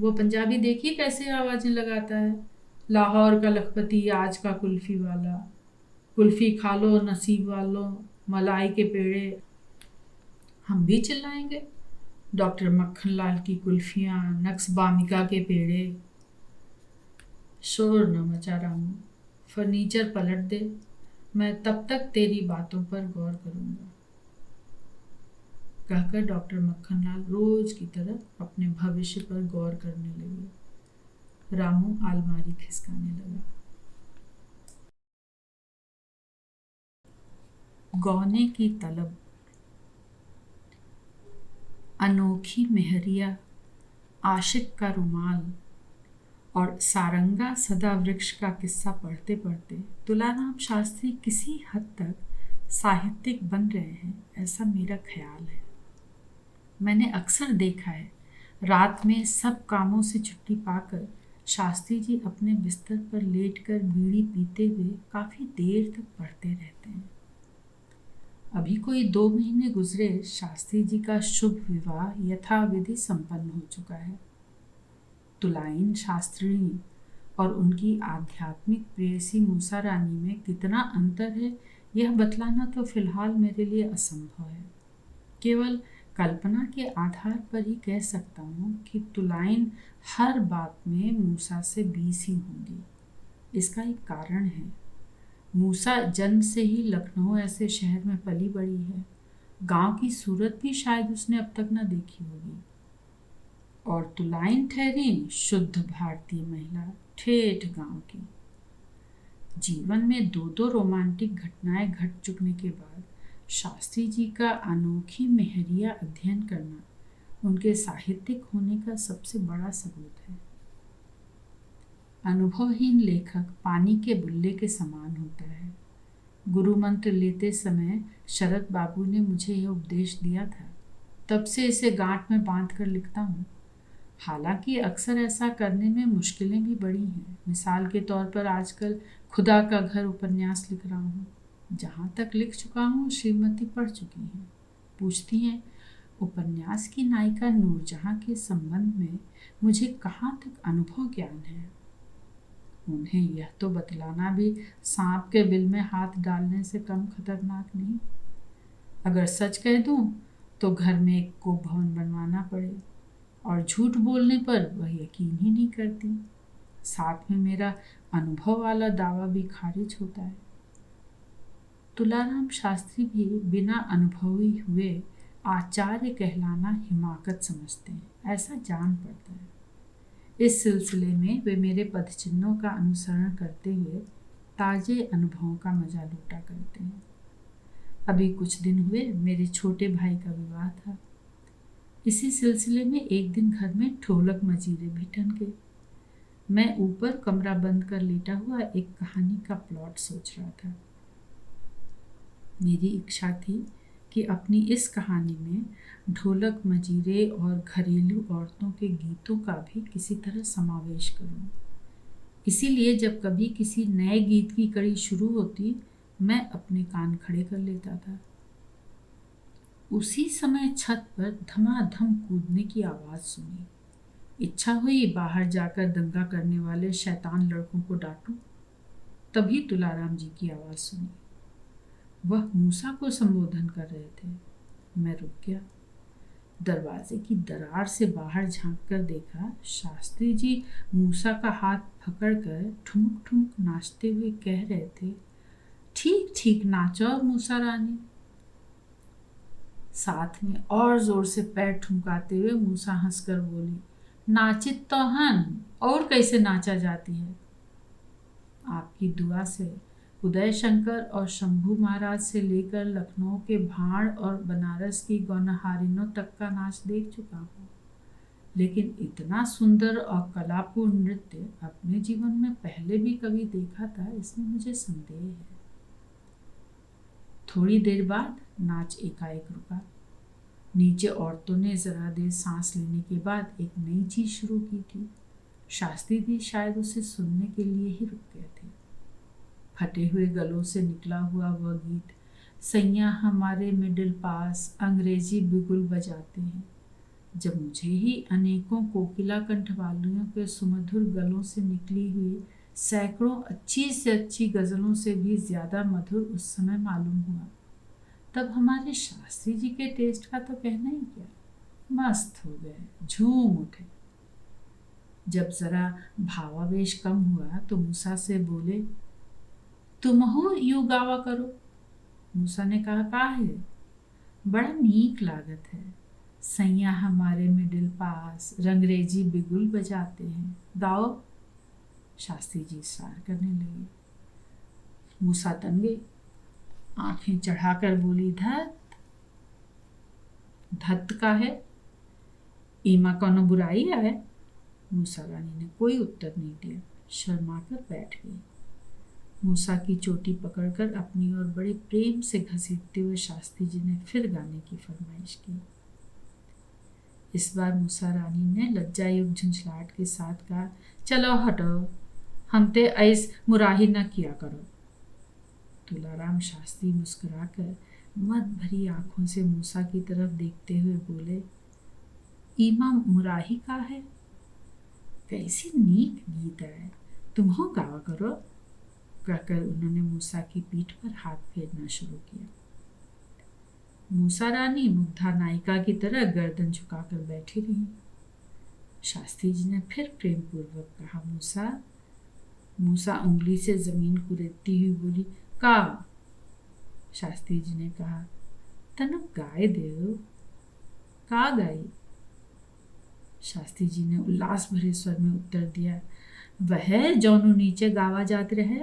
वो पंजाबी देखिए कैसे आवाजें लगाता है, लाहौर का लखपति, आज का कुल्फी वाला, कुल्फी खा लो नसीब वालों, मलाई के पेड़े। हम भी चिल्लाएंगे, डॉक्टर मक्खन लाल की कुल्फियाँ, नक्सबामिका के पेड़े। शोर न मचा रामू, फर्नीचर पलट दे, मैं तब तक तेरी बातों पर गौर करूंगा। कहकर डॉक्टर मक्खनलाल रोज की तरह अपने भविष्य पर गौर करने लगे। रामू अलमारी खिसकाने लगा। गौने की तलब। अनोखी मेहरिया, आशिक का रुमाल और सारंगा सदा वृक्ष का किस्सा पढ़ते पढ़ते तुलाराम शास्त्री किसी हद तक साहित्यिक बन रहे हैं, ऐसा मेरा ख्याल है। मैंने अक्सर देखा है, रात में सब कामों से छुट्टी पाकर शास्त्री जी अपने बिस्तर पर लेटकर बीड़ी पीते हुए काफ़ी देर तक पढ़ते रहते हैं। अभी कोई 2 महीने गुजरे, शास्त्री जी का शुभ विवाह यथाविधि संपन्न हो चुका है। तुलाइन शास्त्री और उनकी आध्यात्मिक प्रेयसी मूसा रानी में कितना अंतर है, यह बतलाना तो फिलहाल मेरे लिए असंभव है। केवल कल्पना के आधार पर ही कह सकता हूँ कि तुलाइन हर बात में मूसा से 20 ही होंगी। इसका एक कारण है, मूसा जन्म से ही लखनऊ ऐसे शहर में पली बड़ी है। गांव की सूरत भी शायद उसने अब तक न देखी होगी। और तुलाइन ठहरी शुद्ध भारतीय महिला, ठेठ गांव की। जीवन में 2 रोमांटिक घटनाएं घट चुकने के बाद शास्त्री जी का अनोखी मेहरिया अध्ययन करना उनके साहित्यिक होने का सबसे बड़ा सबूत है। अनुभवहीन लेखक पानी के बुल्ले के समान होता है। गुरु मंत्र लेते समय शरद बाबू ने मुझे यह उपदेश दिया था, तब से इसे गांठ में बांध कर लिखता हूँ। हालांकि अक्सर ऐसा करने में मुश्किलें भी बड़ी हैं। मिसाल के तौर पर आजकल खुदा का घर उपन्यास लिख रहा हूँ। जहाँ तक लिख चुका हूँ श्रीमती पढ़ चुकी हैं। पूछती हैं, उपन्यास की नायिका नूरजहाँ के संबंध में मुझे कहाँ तक अनुभव ज्ञान है। उन्हें यह तो बतलाना भी सांप के बिल में हाथ डालने से कम खतरनाक नहीं। अगर सच कह दूं तो घर में एक को भवन बनवाना पड़े, और झूठ बोलने पर वह यकीन ही नहीं करती। साथ में मेरा अनुभव वाला दावा भी खारिज होता है। तुलाराम शास्त्री भी बिना अनुभवी हुए आचार्य कहलाना हिमाकत समझते हैं, ऐसा जान पड़ता है। इस सिलसिले में वे मेरे पदचिन्हों का अनुसरण करते हुए ताजे अनुभवों का मजा लूटा करते हैं। अभी कुछ दिन हुए मेरे छोटे भाई का विवाह था। इसी सिलसिले में एक दिन घर में ढोलक मजीरे भी ठन गए। मैं ऊपर कमरा बंद कर लेटा हुआ एक कहानी का प्लॉट सोच रहा था। मेरी इच्छा थी कि अपनी इस कहानी में ढोलक मजीरे और घरेलू औरतों के गीतों का भी किसी तरह समावेश करूं। इसीलिए जब कभी किसी नए गीत की कड़ी शुरू होती, मैं अपने कान खड़े कर लेता था। उसी समय छत पर धमाधम कूदने की आवाज़ सुनी। इच्छा हुई बाहर जाकर दंगा करने वाले शैतान लड़कों को डांटूं। तभी तुलाराम जी की आवाज़ सुनी। वह मूसा को संबोधन कर रहे थे। मैं रुक गया। दरवाजे की दरार से बाहर झांक कर देखा, शास्त्री जी मूसा का हाथ पकड़कर ठुमक ठुमक नाचते हुए कह रहे थे, ठीक ठीक नाचो मूसा रानी। साथ में और जोर से पैर ठुमकाते हुए मूसा हंसकर बोली, नाचित तो हन, और कैसे नाचा जाती है। आपकी दुआ से उदय शंकर और शंभू महाराज से लेकर लखनऊ के भाड़ और बनारस की गौनहारिनों तक का नाच देख चुका हूँ, लेकिन इतना सुंदर और कलापूर्ण नृत्य अपने जीवन में पहले भी कभी देखा था, इसमें मुझे संदेह है। थोड़ी देर बाद नाच एकाएक रुका। नीचे औरतों ने जरा देर सांस लेने के बाद एक नई चीज शुरू की थी। शास्त्री भी शायद उसे सुनने के लिए ही रुक गए थे। फटे हुए गलों से निकला हुआ वह गीत, सैया हमारे मिडिल पास अंग्रेजी बिगुल बजाते हैं, जब मुझे ही अनेकों कोकिला कंठ वालियों के सुमधुर गलों से निकली हुई सैकड़ों अच्छी से अच्छी गजलों से भी ज्यादा मधुर उस समय मालूम हुआ, तब हमारे शास्त्री जी के टेस्ट का तो कहना ही क्या, मस्त हो गए, झूम उठे। जब जरा भावावेश कम हुआ तो मूसा से बोले, तुम हो यू गावा करो। मूसा ने कहा, का है, बड़ा नीक लागत है, सैया हमारे मिडिल पास रंगरेजी बिगुल बजाते हैं, गाओ। शास्त्री जी सार करने लगे। मूसा तन गई, आंखें चढ़ाकर बोली, धत धत का है, ईमा कौनो बुराई है। मूसा रानी ने कोई उत्तर नहीं दिया, शर्माकर बैठ गई। मूसा की चोटी पकड़कर अपनी ओर बड़े प्रेम से घसीटते हुए शास्त्री जी ने फिर गाने की फरमाइश की। इस बार मूसा रानी ने लज्जायुक्त झुंझलाहट के साथ कहा, चलो हटो, हम ते ऐस मुराही न किया करो। तुलाराम शास्त्री मुस्कुराकर मद भरी आंखों से मूसा की तरफ देखते हुए बोले, ईमा मुराही का है, कैसी नीक गीत है, तुम हो गावा करो। कहकर उन्होंने मूसा की पीठ पर हाथ फेरना शुरू किया। मूसा रानी मुग्धा नायिका की तरह गर्दन झुकाकर बैठी रही। शास्त्री जी ने फिर प्रेम पूर्वक कहा, मूसा। मूसा उंगली से जमीन कुरेदती हुई बोली, का। शास्त्री जी ने कहा, तनु गाय दे, का गाई। शास्त्री जी ने उल्लास भरे स्वर में उत्तर दिया, वह जौनु नीचे गावा जात रहे।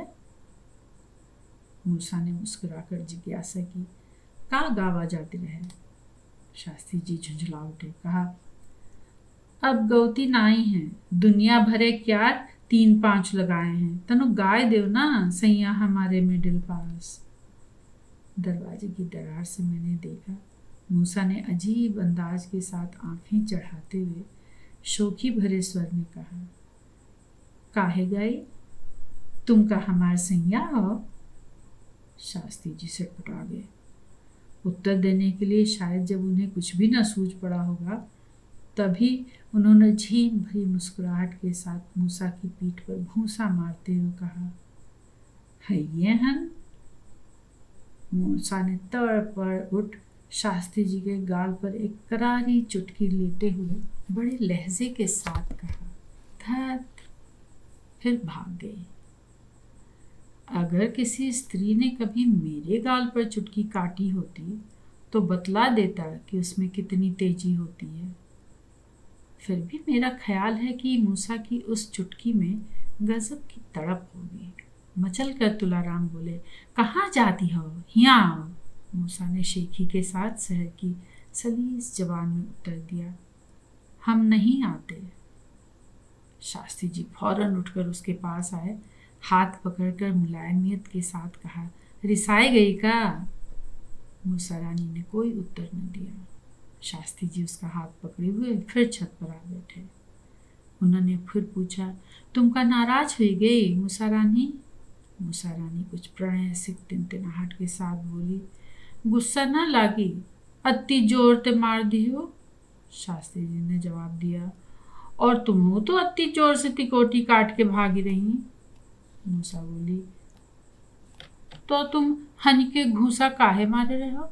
मूसा ने मुस्कुराकर जिज्ञासा की, का गावा जाते रहे। शास्त्री जी झुंझला उठे, कहा, अब गौती नाई है, दुनिया भरे क्या 3-5 लगाए हैं, तनु गाय देव ना, सैया हमारे मिडिल पास। दरवाजे की दरार से मैंने देखा, मूसा ने अजीब अंदाज के साथ आंखें चढ़ाते हुए शोखी भरे स्वर में कहा, काहे गई, तुम का हमार सैया हो। शास्त्री जी से टकरा गए। उत्तर देने के लिए शायद जब उन्हें कुछ भी न सूझ पड़ा होगा, तभी उन्होंने झीन भरी मुस्कुराहट के साथ मूसा की पीठ पर भूसा मारते हुए कहा, है ये हन। मूसा ने तड़ पर उठ शास्त्री जी के गाल पर एक करारी चुटकी लेते हुए बड़े लहजे के साथ कहा, धत, फिर भाग गए। अगर किसी स्त्री ने कभी मेरे गाल पर चुटकी काटी होती तो बतला देता कि उसमें कितनी तेजी होती है। फिर भी मेरा ख्याल है कि मूसा की उस चुटकी में गजब की तड़प होगी। मचल कर तुलाराम बोले, कहाँ जाती हो, यहाँ आओ। मूसा ने शेखी के साथ शहर की सलीस जबान में उत्तर दिया, हम नहीं आते। शास्त्री जी फौरन उठकर उसके पास आए, हाथ पकड़कर मुलायमियत के साथ कहा, रिसाई गई का। मूसा रानी ने कोई उत्तर न दिया। शास्त्री जी उसका हाथ पकड़े हुए फिर छत पर आ बैठे। उन्होंने फिर पूछा, तुम का नाराज हुई गई मूसा रानी। मूसा रानी कुछ प्रणय से टिनटिनाहट के साथ बोली, गुस्सा न लागी, अति जोर ते मार दी हो। शास्त्री जी ने जवाब दिया, और तुम हो तो अति जोर से तिकोटी काट के भागी रही। मूसा बोली, तो तुम हनी के घूसा काहे मारे रहे हो,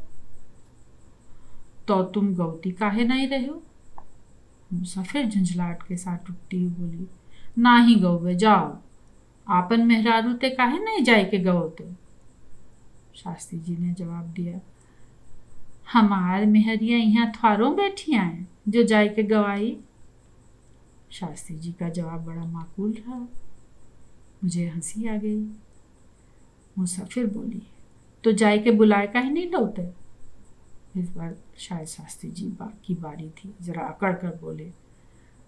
तो तुम गौती काहे नहीं रहे हो। मूसा फिर झुंझलाहट के साथ उठती हुई बोली, ना ही गौवे, जाओ, आपन मेहरारू ते काहे नहीं जाए के गवो तो। शास्त्री जी ने जवाब दिया, हमार मेहरिया यहाँ थारों बैठी हैं जो जाए के गवाई। शास्त्री जी का जवाब बड़ा माकूल रहा। मुझे हंसी आ गई। मूसा फिर बोली, तो जाए के बुलाए काहे नहीं लौटे। इस बार शायद शास्त्री जी की बारी थी, जरा अकड़ कर बोले,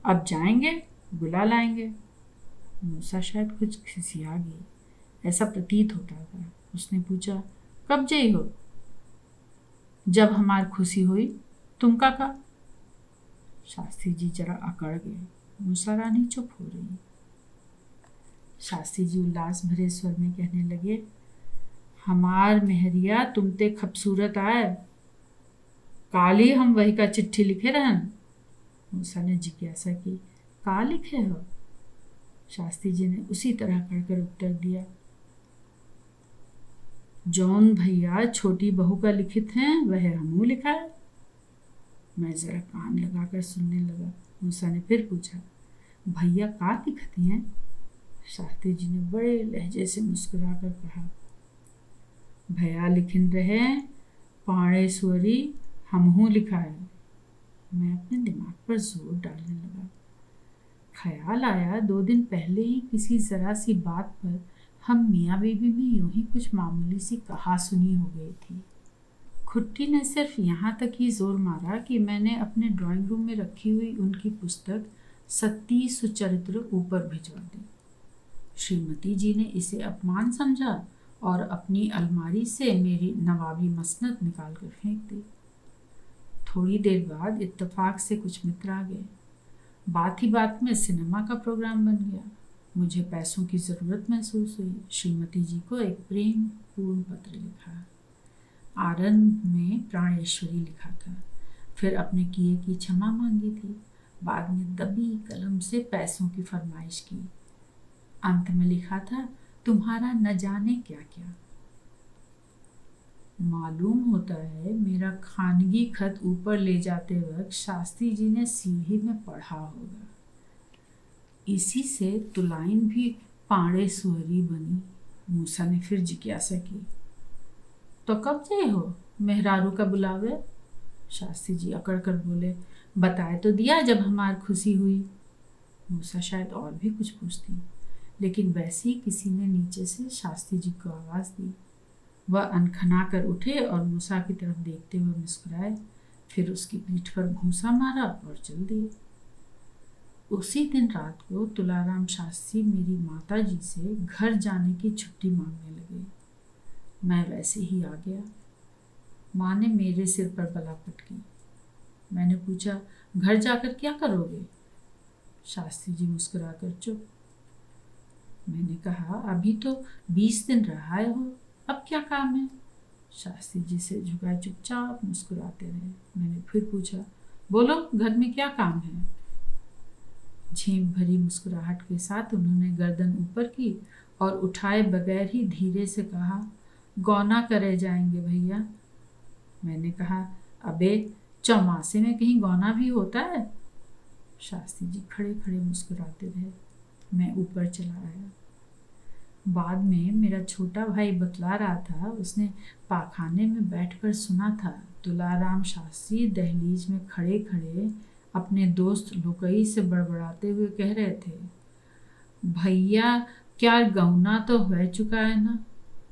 अब जाएंगे, बुला लाएंगे। मूसा शायद कुछ खिसिया गई, ऐसा प्रतीत होता था। उसने पूछा, कब जाई हो। जब हमार खुशी हुई, तुम का का। शास्त्री जी जरा अकड़ गए। मूसा रानी चुप हो रही। शास्त्री जी उल्लास भरे स्वर में कहने लगे, हमार मेहरिया तुम ते खूबसूरत आए, काली हम वही का चिट्ठी लिखे रहन, मूसा ने जिज्ञासा की, का लिखे हो? शास्त्री जी ने उसी तरह कर उत्तर दिया, जौन भैया छोटी बहू का लिखित है वह हमू लिखा है। मैं जरा कान लगाकर सुनने लगा। मूसा ने फिर पूछा, भैया का लिखती हैं? शास्त्री जी ने बड़े लहजे से मुस्कुराकर कहा, भैया लिखिन रहे पाणे स्वरी हमहू लिखा है। मैं अपने दिमाग पर जोर डालने लगा। ख्याल आया 2 दिन पहले ही किसी जरा सी बात पर हम मियाँ बीबी में यूं ही कुछ मामूली सी कहा सुनी हो गई थी। खुट्टी ने सिर्फ यहाँ तक ही जोर मारा कि मैंने अपने ड्राइंग रूम में रखी हुई उनकी पुस्तक सती सुचरित्र ऊपर भिजवा दी। श्रीमती जी ने इसे अपमान समझा और अपनी अलमारी से मेरी नवाबी मसनद निकाल कर फेंक दी। थोड़ी देर बाद इत्तेफाक से कुछ मित्र आ गए। बात ही बात में सिनेमा का प्रोग्राम बन गया। मुझे पैसों की ज़रूरत महसूस हुई। श्रीमती जी को एक प्रेम पूर्ण पत्र लिखा। आरंभ में प्राणेश्वरी लिखा था, फिर अपने किए की क्षमा मांगी थी, बाद में दबी कलम से पैसों की फरमाइश की। अंत में लिखा था, तुम्हारा न जाने क्या क्या। मालूम होता है मेरा खानगी खत ऊपर ले जाते वक्त शास्त्री जी ने सीढ़ी में पढ़ा होगा। इसी से तुलाइन भी पाड़े सुहरी बनी। मूसा ने फिर जिज्ञासा की, तो कब गए हो मेहरारू का बुलावे? शास्त्री जी अकड़ कर बोले, बताए तो दिया जब हमारी खुशी हुई। मूसा शायद और भी कुछ पूछती, लेकिन वैसे ही किसी ने नीचे से शास्त्री जी को आवाज़ दी। वह अनखना कर उठे और मूसा की तरफ देखते हुए मुस्कुराए, फिर उसकी पीठ पर घूंसा मारा और चल दिए। उसी दिन रात को तुलाराम शास्त्री मेरी माता जी से घर जाने की छुट्टी मांगने लगे। मैं वैसे ही आ गया। माँ ने मेरे सिर पर बला पटकी। मैंने पूछा, घर जाकर क्या करोगे? शास्त्री जी मुस्कुराकर चुप। मैंने कहा, अभी तो 20 दिन रहा हो, अब क्या काम है? शास्त्री जी से झुकाए चुपचाप मुस्कुराते रहे। मैंने फिर पूछा, बोलो घर में क्या काम है? झेंप भरी मुस्कुराहट के साथ उन्होंने गर्दन ऊपर की और उठाए बगैर ही धीरे से कहा, गौना करे जाएंगे भैया। मैंने कहा, अबे चौमासे में कहीं गौना भी होता है? शास्त्री जी खड़े खड़े मुस्कुराते रहे। मैं ऊपर चला आया। बाद में मेरा छोटा भाई बतला रहा था, उसने पाखाने में बैठकर सुना था तुलाराम शास्त्री दहलीज में खड़े खड़े अपने दोस्त लुकई से बड़बड़ाते हुए कह रहे थे, भैया क्या गौना तो हो चुका है ना,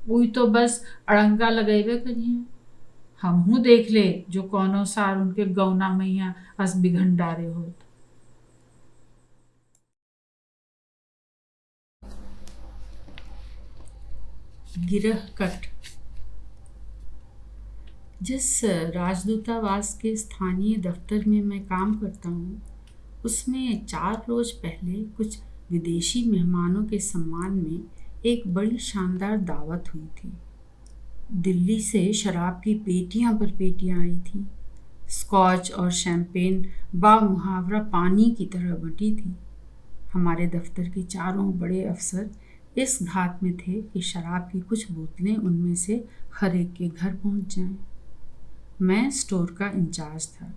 वही तो बस अड़ंगा लगेबे करिए। हमहू देख ले जो कौनो सार उनके गौना मैया अस बिघंडारे होत। गिरह कट। जिस राजदूतावास के स्थानीय दफ्तर में मैं काम करता हूँ, उसमें 4 रोज पहले कुछ विदेशी मेहमानों के सम्मान में एक बड़ी शानदार दावत हुई थी। दिल्ली से शराब की पेटियां पर पेटियां आई थी। स्कॉच और शैंपेन बामुहावरा पानी की तरह बटी थी। हमारे दफ्तर के चारों बड़े अफसर इस घात में थे कि शराब की कुछ बोतलें उनमें से हर एक के घर पहुंच जाएं। मैं स्टोर का इंचार्ज था।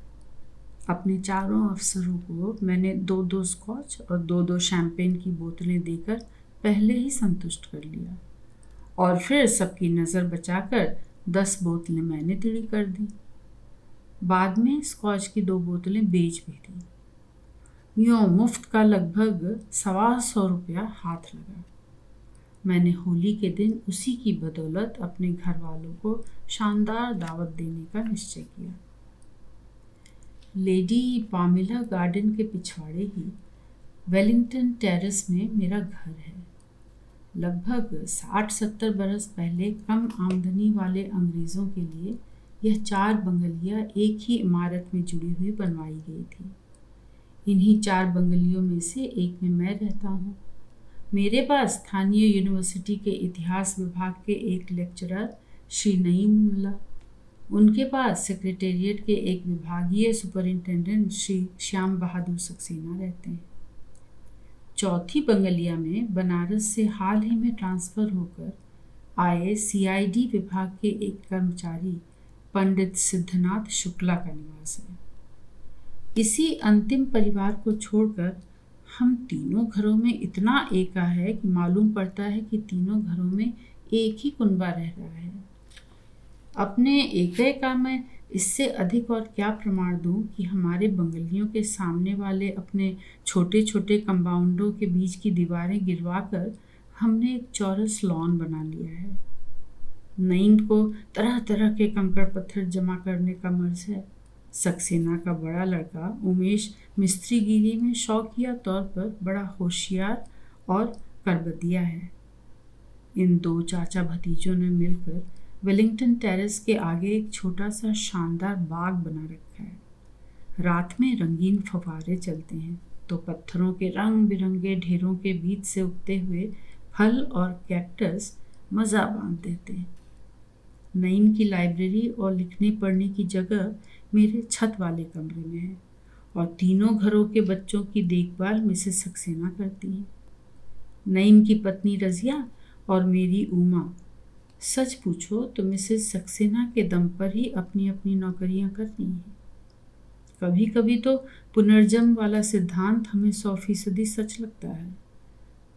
अपने चारों अफसरों को मैंने 2-2 स्कॉच और 2-2 शैंपेन की बोतलें देकर पहले ही संतुष्ट कर लिया और फिर सबकी नज़र बचाकर 10 बोतलें मैंने तिड़ी कर दी। बाद में स्कॉच की 2 बोतलें बेच भी दी। यूँ मुफ्त का लगभग 125 रुपया हाथ लगा। मैंने होली के दिन उसी की बदौलत अपने घर वालों को शानदार दावत देने का निश्चय किया। लेडी पामिला गार्डन के पिछवाड़े ही वेलिंगटन टेरेस में मेरा घर है। लगभग 60-70 बरस पहले कम आमदनी वाले अंग्रेज़ों के लिए यह 4 बंगलियां एक ही इमारत में जुड़ी हुई बनवाई गई थी। इन्हीं 4 बंगलियों में से एक में मैं रहता हूँ। मेरे पास स्थानीय यूनिवर्सिटी के इतिहास विभाग के एक लेक्चरर श्री नईमुल्ला उनके पास सेक्रेटेरिएट के एक विभागीय सुपरिंटेंडेंट श्री श्याम बहादुर सक्सेना रहते हैं। चौथी बंगलिया में बनारस से हाल ही में ट्रांसफ़र होकर आए सीआईडी विभाग के एक कर्मचारी पंडित सिद्धनाथ शुक्ला का निवास है। इसी अंतिम परिवार को छोड़कर हम तीनों घरों में इतना एका है कि मालूम पड़ता है कि तीनों घरों में एक ही कुनबा रह रहा है। अपने एके का मैं इससे अधिक और क्या प्रमाण दूं कि हमारे बंगलियों के सामने वाले अपने छोटे छोटे कंपाउंडों के बीच की दीवारें गिरवाकर हमने एक चौरस लॉन बना लिया है। नईम को तरह तरह के कंकड़ पत्थर जमा करने का मर्ज है। सक्सेना का बड़ा लड़का उमेश मिस्त्रीगिरी में शौकिया तौर पर बड़ा होशियार और करबदिया है। इन दो चाचा भतीजों ने मिलकर वेलिंगटन टेरेस के आगे एक छोटा सा शानदार बाग बना रखा है। रात में रंगीन फव्वारे चलते हैं तो पत्थरों के रंग बिरंगे ढेरों के बीच से उगते हुए फल और कैक्टस मज़ा बांध देते हैं। नईम की लाइब्रेरी और लिखने पढ़ने की जगह मेरे छत वाले कमरे में है और तीनों घरों के बच्चों की देखभाल मिसेस सक्सेना करती हैं। नईम की पत्नी रज़िया और मेरी उमा, सच पूछो तो मिसेस सक्सेना के दम पर ही अपनी अपनी नौकरियां कर रही हैं। कभी कभी तो पुनर्जन्म वाला सिद्धांत हमें 100% सच लगता है।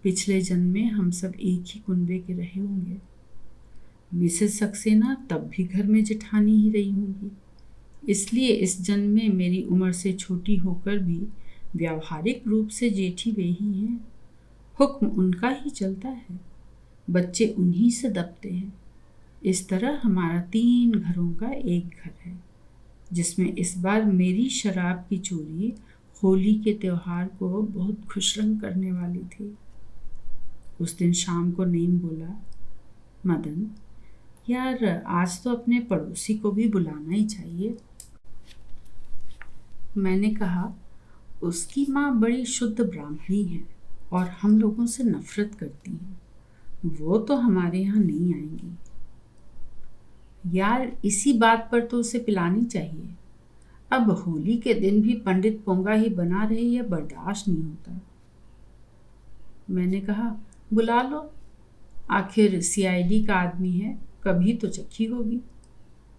पिछले जन्म में हम सब एक ही कुनबे के रहे होंगे। मिसेस सक्सेना तब भी घर में जेठानी ही रही होंगी, इसलिए इस जन्म में मेरी उम्र से छोटी होकर भी व्यावहारिक रूप से जेठी वे ही हैं। हुक्म उनका ही चलता है, बच्चे उन्हीं से दबते हैं। इस तरह हमारा 3 घरों का एक घर है, जिसमें इस बार मेरी शराब की चोरी होली के त्योहार को बहुत खुशरंग करने वाली थी। उस दिन शाम को नईम बोला, मदन यार आज तो अपने पड़ोसी को भी बुलाना ही चाहिए। मैंने कहा, उसकी माँ बड़ी शुद्ध ब्राह्मणी है और हम लोगों से नफरत करती हैं, वो तो हमारे यहाँ नहीं आएंगी। यार इसी बात पर तो उसे पिलानी चाहिए। अब होली के दिन भी पंडित पोंगा ही बना रहे, यह बर्दाश्त नहीं होता। मैंने कहा, बुला लो, आखिर सीआईडी का आदमी है, कभी तो चखी होगी।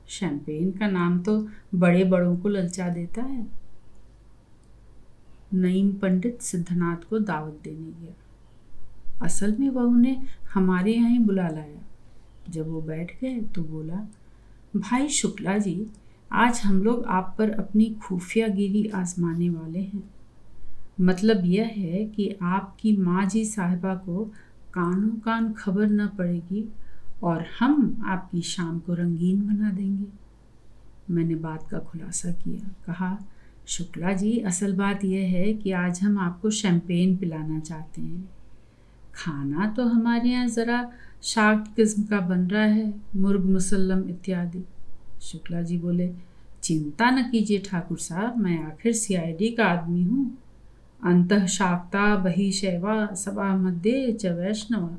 शैंपेन का नाम तो बड़े बड़ों को ललचा देता है। नईम पंडित सिद्धनाथ को दावत देने गया। असल में वह उन्हें हमारे यहाँ ही बुला लाया। जब वो बैठ गए तो बोला, भाई शुक्ला जी, आज हम लोग आप पर अपनी खुफियागिरी आजमाने वाले हैं। मतलब यह है कि आपकी माँ जी साहिबा को कानों कान खबर न पड़ेगी और हम आपकी शाम को रंगीन बना देंगे। मैंने बात का खुलासा किया। कहा, शुक्ला जी, असल बात यह है कि आज हम आपको शैंपेन पिलाना चाहते हैं। खाना तो हमारे यहाँ ज़रा शाक किस्म का बन रहा है, मुर्ग मुसल्लम इत्यादि। शुक्ला जी बोले, चिंता न कीजिए ठाकुर साहब, मैं आखिर सीआईडी का आदमी हूँ। अंतः शाक्ता बही शैवा सबा मध्य च वैष्णवा।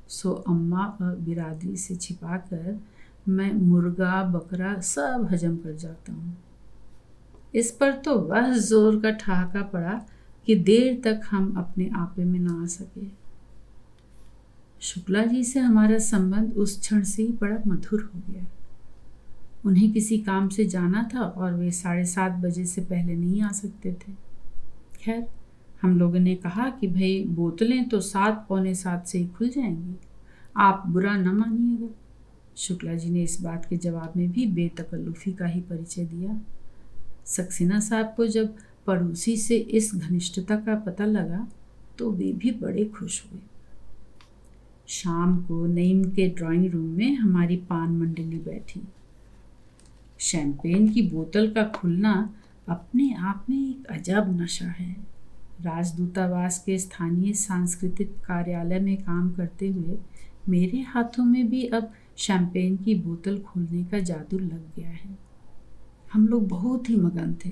सो अम्मा और बिरादरी से छिपाकर मैं मुर्गा बकरा सब हजम कर जाता हूँ। इस पर तो वह जोर का ठहाका पड़ा कि देर तक हम अपने आपे में ना आ सके। शुक्ला जी से हमारा संबंध उस क्षण से ही बड़ा मधुर हो गया। उन्हें किसी काम से जाना था और वे 7:30 बजे से पहले नहीं आ सकते थे। खैर, हम लोगों ने कहा कि भाई बोतलें तो 7 पौने 7 से ही खुल जाएंगी, आप बुरा न मानिएगा। शुक्ला जी ने इस बात के जवाब में भी बेतकल्लुफ़ी का ही परिचय दिया। सक्सेना साहब को जब पड़ोसी से इस घनिष्ठता का पता लगा तो वे भी बड़े खुश हुए। शाम को नईम के ड्राइंग रूम में हमारी पान मंडली बैठी। शैंपेन की बोतल का खुलना अपने आप में एक अजब नशा है। राजदूतावास के स्थानीय सांस्कृतिक कार्यालय में काम करते हुए मेरे हाथों में भी अब शैंपेन की बोतल खोलने का जादू लग गया है। हम लोग बहुत ही मगन थे,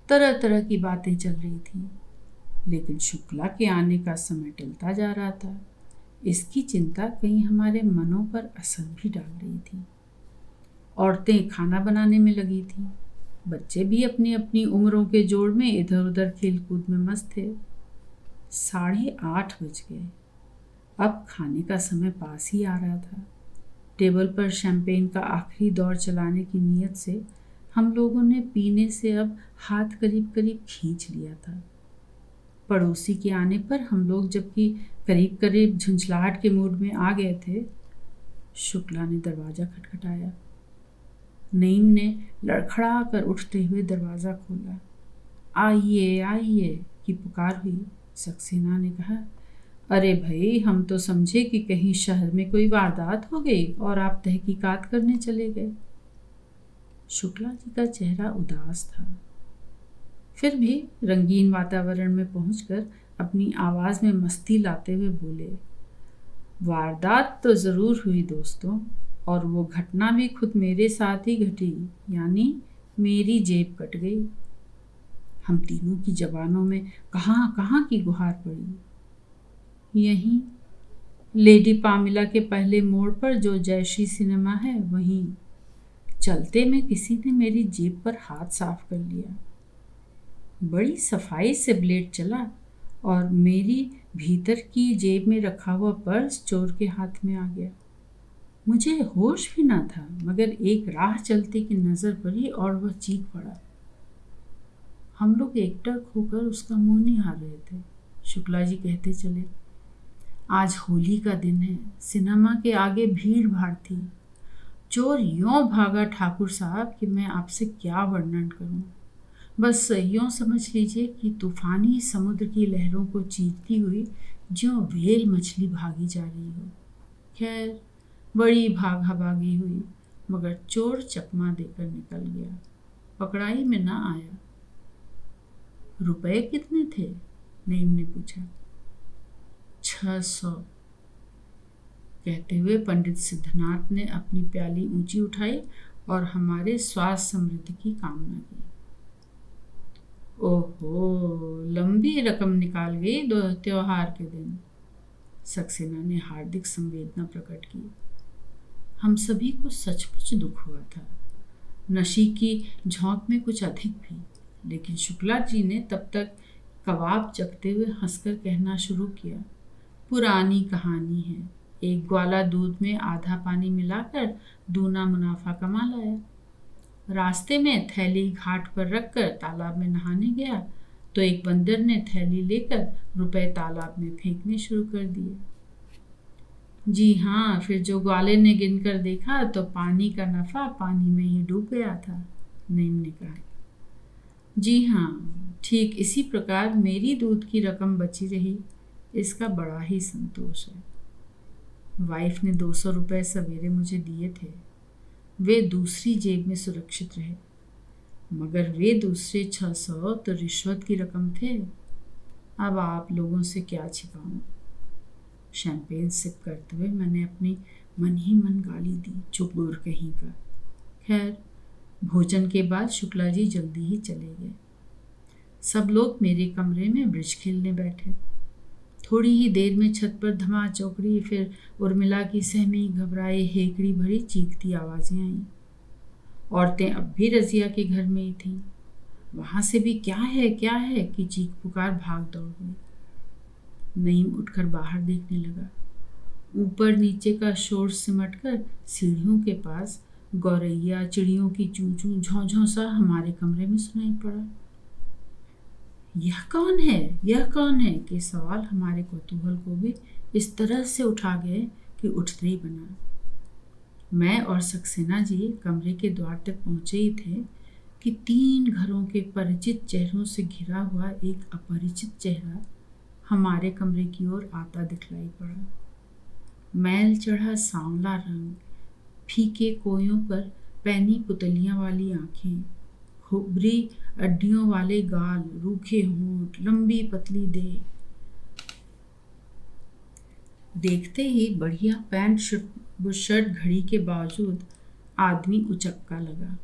तरह तरह की बातें चल रही थी, लेकिन शुक्ला के आने का समय टलता जा रहा था। इसकी चिंता कहीं हमारे मनों पर असर भी डाल रही थी। औरतें खाना बनाने में लगी थीं। बच्चे भी अपनी अपनी उम्रों के जोड़ में इधर उधर खेल कूद में मस्त थे। 8:30 बज गए। अब खाने का समय पास ही आ रहा था। टेबल पर शैंपेन का आखिरी दौर चलाने की नीयत से हम लोगों ने पीने से अब हाथ करीब करीब खींच लिया था। पड़ोसी के आने पर हम लोग जबकि करीब करीब झुंझलाहट के मूड में आ गए थे, शुक्ला ने दरवाज़ा खटखटाया। नईम ने लड़खड़ा कर उठते हुए दरवाज़ा खोला। आइए आइए की पुकार हुई। सक्सेना ने कहा, अरे भाई, हम तो समझे कि कहीं शहर में कोई वारदात हो गई और आप तहकीकात करने चले गए। शुक्ला जी का चेहरा उदास था। फिर भी रंगीन वातावरण में पहुंचकर अपनी आवाज़ में मस्ती लाते हुए बोले, वारदात तो ज़रूर हुई दोस्तों, और वो घटना भी खुद मेरे साथ ही घटी, यानी मेरी जेब कट गई। हम तीनों की जबानों में कहाँ कहाँ की गुहार पड़ी। यहीं लेडी पामिला के पहले मोड़ पर जो जयश्री सिनेमा है, वहीं चलते में किसी ने मेरी जेब पर हाथ साफ कर लिया। बड़ी सफाई से ब्लेड चला और मेरी भीतर की जेब में रखा हुआ पर्स चोर के हाथ में आ गया। मुझे होश भी ना था, मगर एक राह चलते की नज़र पड़ी और वह चीख पड़ा। हम लोग एकटक होकर उसका मुंह निहार रहे थे। शुक्ला जी कहते चले, आज होली का दिन है, सिनेमा के आगे भीड़ भाड़ थी। चोर यों भागा ठाकुर साहब कि मैं आपसे क्या वर्णन करूं। बस यों समझ लीजिए कि तूफानी समुद्र की लहरों को चीरती हुई ज्यों व्हेल मछली भागी जा रही हो। खैर, बड़ी भागा भागी हुई, मगर चोर चकमा देकर निकल गया, पकड़ाई में ना आया। रुपए कितने थे? नईम ने पूछा। 600, कहते हुए पंडित सिद्धनाथ ने अपनी प्याली ऊंची उठाई और हमारे स्वास्थ्य समृद्धि की कामना की। ओहो, लंबी रकम निकाल गई त्योहार के दिन, सक्सेना ने हार्दिक संवेदना प्रकट की। हम सभी को सचमुच दुख हुआ था, नशी की झोंक में कुछ अधिक भी। लेकिन शुक्ला जी ने तब तक कबाब चखते हुए हंसकर कहना शुरू किया, पुरानी कहानी है। एक ग्वाला दूध में आधा पानी मिलाकर दूना मुनाफा कमा लाया। रास्ते में थैली घाट पर रखकर तालाब में नहाने गया तो एक बंदर ने थैली लेकर रुपए तालाब में फेंकने शुरू कर दिए। जी हाँ, फिर जो ग्वाले ने गिनकर देखा तो पानी का नफा पानी में ही डूब गया था, नईम ने कहा। जी हाँ, ठीक इसी प्रकार मेरी दूध की रकम बची रही, इसका बड़ा ही संतोष है। वाइफ ने 200 रुपये सवेरे मुझे दिए थे, वे दूसरी जेब में सुरक्षित रहे, मगर वे दूसरे 600 तो रिश्वत की रकम थे। अब आप लोगों से क्या छिपाऊं। शैंपेन सिप करते हुए मैंने अपनी मन ही मन गाली दी, चुगुर कहीं का। खैर, भोजन के बाद शुक्ला जी जल्दी ही चले गए। सब लोग मेरे कमरे में ब्रिज खेलने बैठे। थोड़ी ही देर में छत पर धमा चौकड़ी, फिर उर्मिला की सहमी घबराई हेकड़ी भरी चीखती आवाज़ें आईं। औरतें अब भी रजिया के घर में ही थीं। वहाँ से भी क्या है कि चीख पुकार भाग दौड़ हुई। नईम उठकर बाहर देखने लगा। ऊपर नीचे का शोर सिमटकर सीढ़ियों के पास गौरैया चिड़ियों की चूं चूं झों झों सा हमारे कमरे में सुनाई पड़ा। यह कौन है के सवाल हमारे कौतूहल को भी इस तरह से उठा गए कि उठते ही बना। मैं और सक्सेना जी कमरे के द्वार तक पहुंचे ही थे कि 3 घरों के परिचित चेहरों से घिरा हुआ एक अपरिचित चेहरा हमारे कमरे की ओर आता दिखलाई पड़ा। मैल चढ़ा सांवला रंग, फीके कोयों पर पैनी पुतलियां वाली आंखें, खुबरी अड्डियों वाले गाल, रूखे होंठ, लंबी पतली देह। देखते ही बढ़िया पैंट शर्ट घड़ी के बावजूद आदमी उचक्का लगा।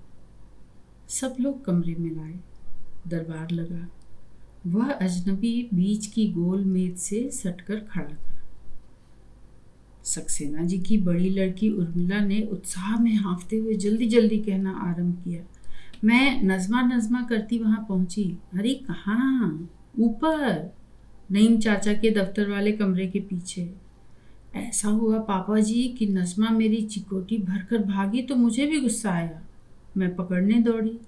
सब लोग कमरे में लाए, दरबार लगा। वह अजनबी बीच की गोल मेज से सटकर खड़ा था। सक्सेना जी की बड़ी लड़की उर्मिला ने उत्साह में हाँफते हुए जल्दी जल्दी कहना आरंभ किया। मैं नज़मा नज़मा करती वहां पहुंची। अरे कहाँ? ऊपर, नईम चाचा के दफ्तर वाले कमरे के पीछे। ऐसा हुआ पापा जी कि नज़मा मेरी चिकोटी भरकर भागी तो मुझे भी गुस्सा आया। मैं पकड़ने दौड़ी।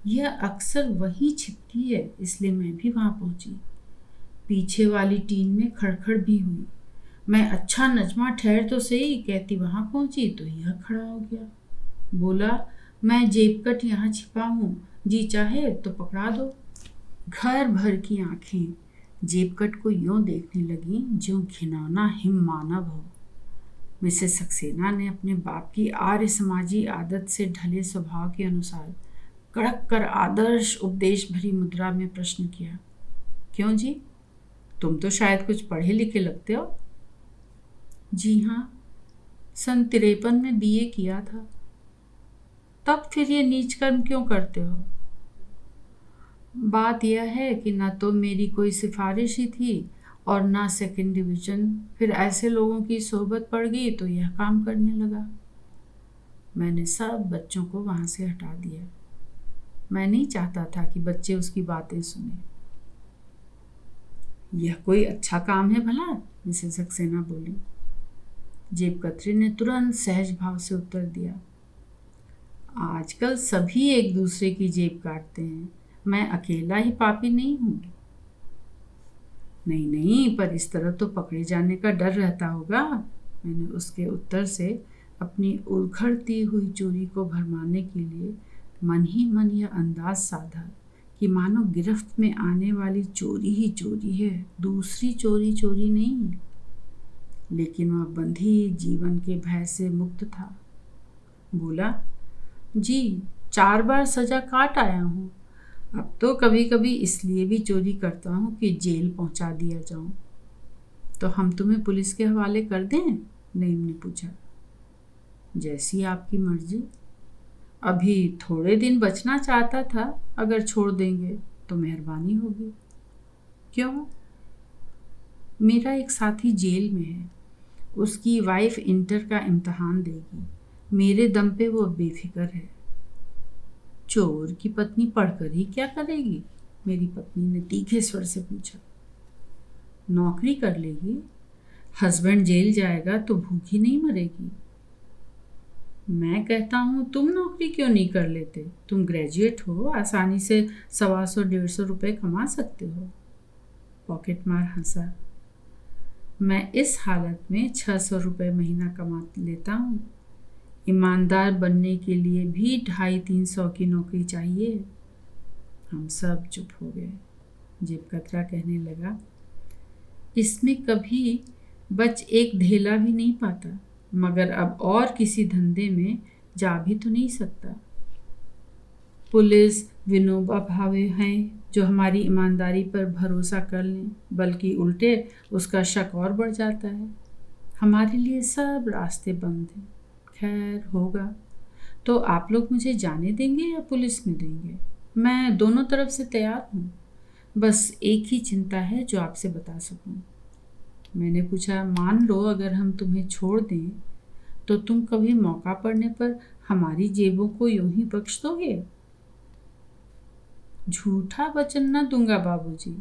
यह अक्सर वहीं छिपती है, इसलिए मैं भी वहां पहुंची। पीछे वाली टीन में खड़खड़ भी हुई। मैं अच्छा नज़मा ठहर तो सही कहती वहां पहुंची तो यह खड़ा हो गया। बोला, मैं जेबकट यहाँ छिपा हूँ, जी चाहे तो पकड़ा दो। घर भर की आंखें जेबकट को यूं देखने लगी जो घिनौना हिम मानव हो। मिसेस सक्सेना ने अपने बाप की आर्य समाजी आदत से ढले स्वभाव के अनुसार कड़क कर आदर्श उपदेश भरी मुद्रा में प्रश्न किया। क्यों जी, तुम तो शायद कुछ पढ़े लिखे लगते हो। जी हाँ, सन 53 में बीए किया था। तब फिर ये नीच कर्म क्यों करते हो? बात यह है कि ना तो मेरी कोई सिफारिश ही थी और ना सेकंड डिवीजन। फिर ऐसे लोगों की सोहबत पड़ गई तो यह काम करने लगा। मैंने सब बच्चों को वहां से हटा दिया। मैं नहीं चाहता था कि बच्चे उसकी बातें सुने। यह कोई अच्छा काम है भला? मिसेस सक्सेना बोली। जेबकतरी ने तुरंत सहज भाव से उत्तर दिया। आजकल सभी एक दूसरे की जेब काटते हैं, मैं अकेला ही पापी नहीं हूं। नहीं नहीं, पर इस तरह तो पकड़े जाने का डर रहता होगा। मैंने उसके उत्तर से अपनी उखड़ती हुई चोरी को भरमाने के लिए मन ही मन यह अंदाज साधा कि मानो गिरफ्त में आने वाली चोरी ही चोरी है, दूसरी चोरी चोरी नहीं। लेकिन वह बंधी जीवन के भय से मुक्त था। बोला, जी 4 बार सजा काट आया हूँ। अब तो कभी कभी इसलिए भी चोरी करता हूँ कि जेल पहुंचा दिया जाऊं। तो हम तुम्हें पुलिस के हवाले कर दें? नईम ने पूछा। जैसी आपकी मर्जी। अभी थोड़े दिन बचना चाहता था, अगर छोड़ देंगे तो मेहरबानी होगी। क्यों? मेरा एक साथी जेल में है, उसकी वाइफ इंटर का इम्तिहान देगी। मेरे दम पे वो बेफिक्र है। चोर की पत्नी पढ़कर ही क्या करेगी? मेरी पत्नी ने तीखे स्वर से पूछा। नौकरी कर लेगी। हस्बैंड जेल जाएगा तो भूखी नहीं मरेगी। मैं कहता हूँ तुम नौकरी क्यों नहीं कर लेते? तुम ग्रेजुएट हो, आसानी से 125-150 रुपए कमा सकते हो। पॉकेट मार हंसा। मैं इस हालत में 600 रुपए महीना कमा लेता हूँ। ईमानदार बनने के लिए भी 250-300 की नौकरी चाहिए। हम सब चुप हो गए। जेबकतरा कहने लगा, इसमें कभी बच एक ढेला भी नहीं पाता, मगर अब और किसी धंधे में जा भी तो नहीं सकता। पुलिस विनोबा भावे हैं जो हमारी ईमानदारी पर भरोसा कर लें, बल्कि उल्टे उसका शक और बढ़ जाता है। हमारे लिए सब रास्ते बंद हैं। खैर होगा। तो आप लोग मुझे जाने देंगे या पुलिस में देंगे? मैं दोनों तरफ से तैयार हूँ। बस एक ही चिंता है जो आपसे बता सकूं। मैंने पूछा, मान लो अगर हम तुम्हें छोड़ दें तो तुम कभी मौका पड़ने पर हमारी जेबों को यूं ही बख्श दोगे? झूठा वचन न दूंगा बाबूजी।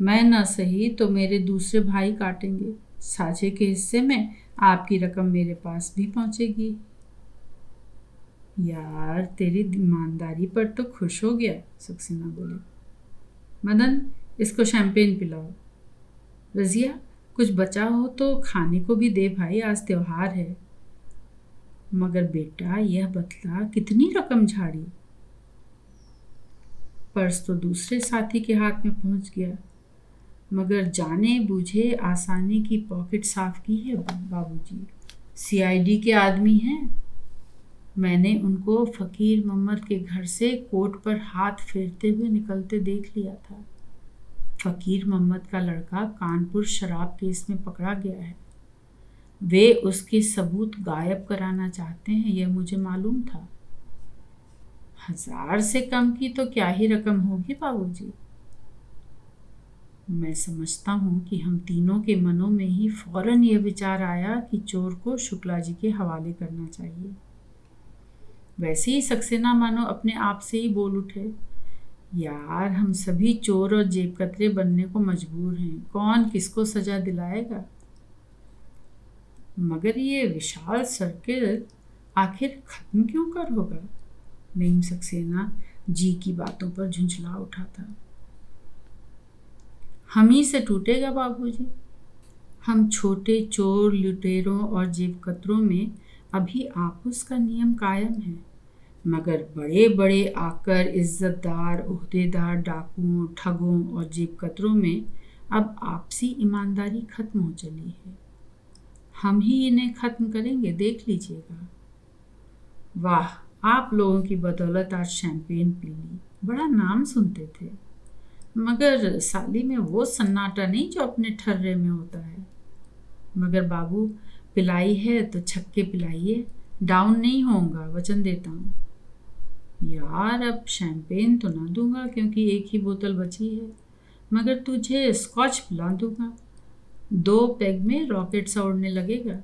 मैं न सही तो मेरे दूसरे भाई काटेंगे। साझे के हिस्से में आपकी रकम मेरे पास भी पहुंचेगी। यार तेरी ईमानदारी पर तो खुश हो गया, सक्सेना बोली। मदन, इसको शैंपेन पिलाओ। रजिया, कुछ बचा हो तो खाने को भी दे भाई, आज त्योहार है। मगर बेटा यह बतला कितनी रकम झाड़ी? पर्स तो दूसरे साथी के हाथ में पहुंच गया, मगर जाने बूझे आसानी की पॉकेट साफ की है बाबूजी। सीआईडी के आदमी हैं। मैंने उनको फकीर मोहम्मद के घर से कोट पर हाथ फेरते हुए निकलते देख लिया था। फकीर मोहम्मद का लड़का कानपुर शराब केस में पकड़ा गया है। वे उसके सबूत गायब कराना चाहते हैं, यह मुझे मालूम था। 1000 से कम की तो क्या ही रकम होगी बाबूजी। मैं समझता हूँ कि हम तीनों के मनों में ही फौरन यह विचार आया कि चोर को शुक्ला जी के हवाले करना चाहिए। वैसे ही सक्सेना मानो अपने आप से ही बोल उठे, यार हम सभी चोर और जेब कतरे बनने को मजबूर हैं, कौन किसको सजा दिलाएगा। मगर ये विशाल सर्किल आखिर खत्म क्यों कर होगा? नईम सक्सेना जी की बातों पर झुंझला उठा था। हम ही से टूटेगा बाबूजी। हम छोटे चोर लुटेरों और जेब कतरों में अभी आपस का नियम कायम है, मगर बड़े बड़े आकर इज्जतदार ओहदेदार डाकुओं ठगों और जेब कतरों में अब आपसी ईमानदारी खत्म हो चली है। हम ही इन्हें खत्म करेंगे, देख लीजिएगा। वाह, आप लोगों की बदौलत आज शैंपेन पी ली, बड़ा नाम सुनते थे, मगर साली में वो सन्नाटा नहीं जो अपने ठर्रे में होता है। मगर बाबू, पिलाई है तो छक्के पिलाइए, डाउन नहीं होऊंगा, वचन देता हूँ। यार अब शैंपेन तो ना दूंगा क्योंकि एक ही बोतल बची है, मगर तुझे स्कॉच पिला दूंगा, 2 पैग में रॉकेट सा उड़ने लगेगा।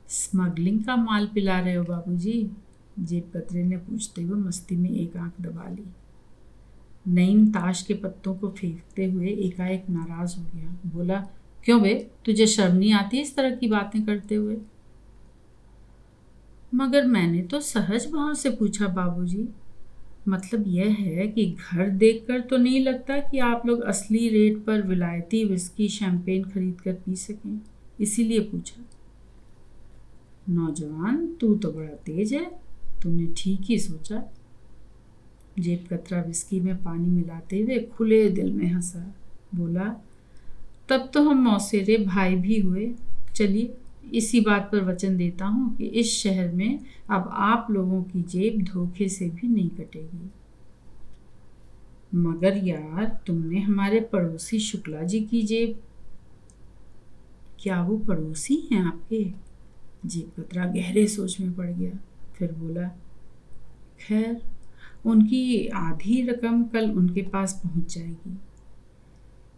स्मगलिंग का माल पिला रहे हो बाबूजी? जेब कतरे ने पूछते हुए मस्ती में एक आंख दबा ली। नईम ताश के पत्तों को फेंकते हुए एकाएक नाराज हो गया। बोला, क्यों बे, तुझे शर्म नहीं आती इस तरह की बातें करते हुए? मगर मैंने तो सहज भाव से पूछा बाबूजी। मतलब यह है कि घर देखकर तो नहीं लगता कि आप लोग असली रेट पर विलायती विस्की शैंपेन खरीद कर पी सकें, इसीलिए पूछा। नौजवान, तू तो बड़ा तेज है, तुमने ठीक ही सोचा। जेब कतरा विस्की में पानी मिलाते हुए खुले दिल में हंसा। बोला, तब तो हम मौसेरे भाई भी हुए। चलिए, इसी बात पर वचन देता हूँ कि इस शहर में अब आप लोगों की जेब धोखे से भी नहीं कटेगी। मगर यार, तुमने हमारे पड़ोसी शुक्ला जी की जेब। क्या वो पड़ोसी हैं आपके? जेब कतरा गहरे सोच में पड़ गया, फिर बोला, खैर, उनकी आधी रकम कल उनके पास पहुंच जाएगी।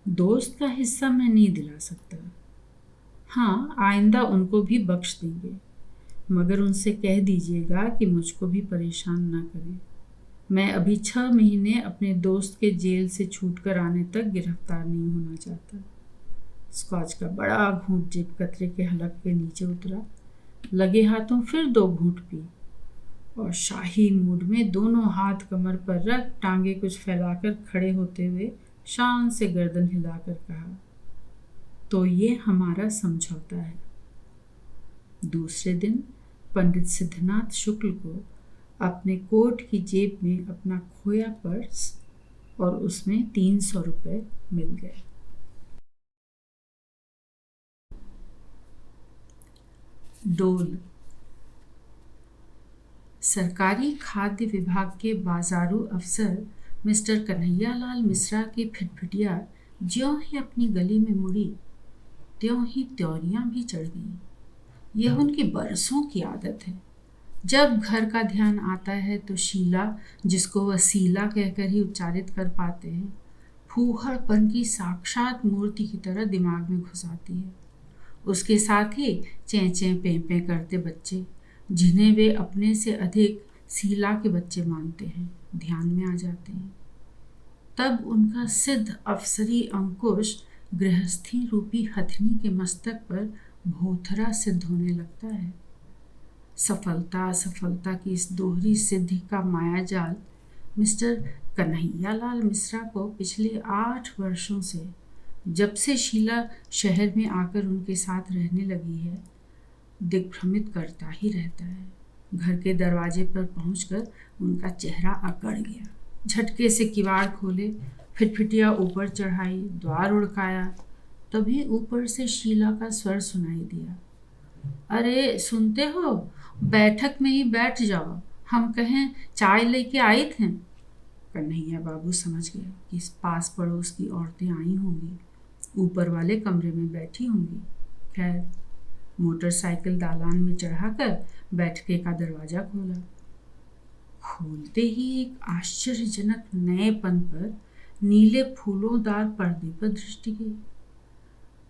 दोस्त का हिस्सा मैं नहीं दिला सकता। हाँ, आइंदा उनको भी बख्श देंगे, मगर उनसे कह दीजिएगा कि मुझको भी परेशान ना करें। मैं अभी 6 महीने अपने दोस्त के जेल से छूट कर आने तक गिरफ्तार नहीं होना चाहता। स्कॉच का बड़ा घूंट जेब कतरे के हलक के नीचे उतरा, लगे हाथों फिर 2 घूंट पी और शाही मूड में दोनों हाथ कमर पर रख टांगे कुछ फैलाकर खड़े होते हुए शान से गर्दन हिलाकर कहा, तो ये हमारा समझौता है। दूसरे दिन पंडित सिद्धनाथ शुक्ल को अपने कोट की जेब में अपना खोया पर्स और उसमें 300 रुपए मिल गए। डोल। सरकारी खाद्य विभाग के बाजारू अफसर मिस्टर कन्हैयालाल मिश्रा की फिटफिटिया ज्यों ही अपनी गली में मुड़ी, त्यों ही त्योरियां भी चढ़ गईं। यह उनकी बरसों की आदत है। जब घर का ध्यान आता है तो शीला, जिसको वह सीला कहकर ही उच्चारित कर पाते हैं, फूहड़पन की साक्षात मूर्ति की तरह दिमाग में घुस आती है। उसके साथ ही चें चें पें पें करते बच्चे, जिन्हें वे अपने से अधिक सीला के बच्चे मानते हैं, ध्यान में आ जाते हैं। तब उनका सिद्ध अफसरी अंकुश गृहस्थी रूपी हथनी के मस्तक पर भोथरा सिद्ध होने लगता है। सफलता असफलता की इस दोहरी सिद्धि का मायाजाल मिस्टर कन्हैयालाल मिश्रा को पिछले 8 वर्षों से, जब से शीला शहर में आकर उनके साथ रहने लगी है, दिग्भ्रमित करता ही रहता है। घर के दरवाजे पर पहुंचकर उनका चेहरा अकड़ गया। झटके से किवाड़ खोले, फिटफिटिया ऊपर चढ़ाई, द्वार उड़काया, तभी ऊपर से शीला का स्वर सुनाई दिया, अरे सुनते हो, बैठक में ही बैठ जाओ, हम कहें चाय लेके आई थे। कन्हैया बाबू समझ गया कि इस पास पड़ोस की औरतें आई होंगी, ऊपर वाले कमरे में बैठी होंगी। खैर, मोटरसाइकिल दालान में चढ़ाकर बैठके का दरवाजा खोला। खोलते ही एक आश्चर्यजनक नएपन पर नीले फूलोंदार पर्दे पर दृष्टि गई।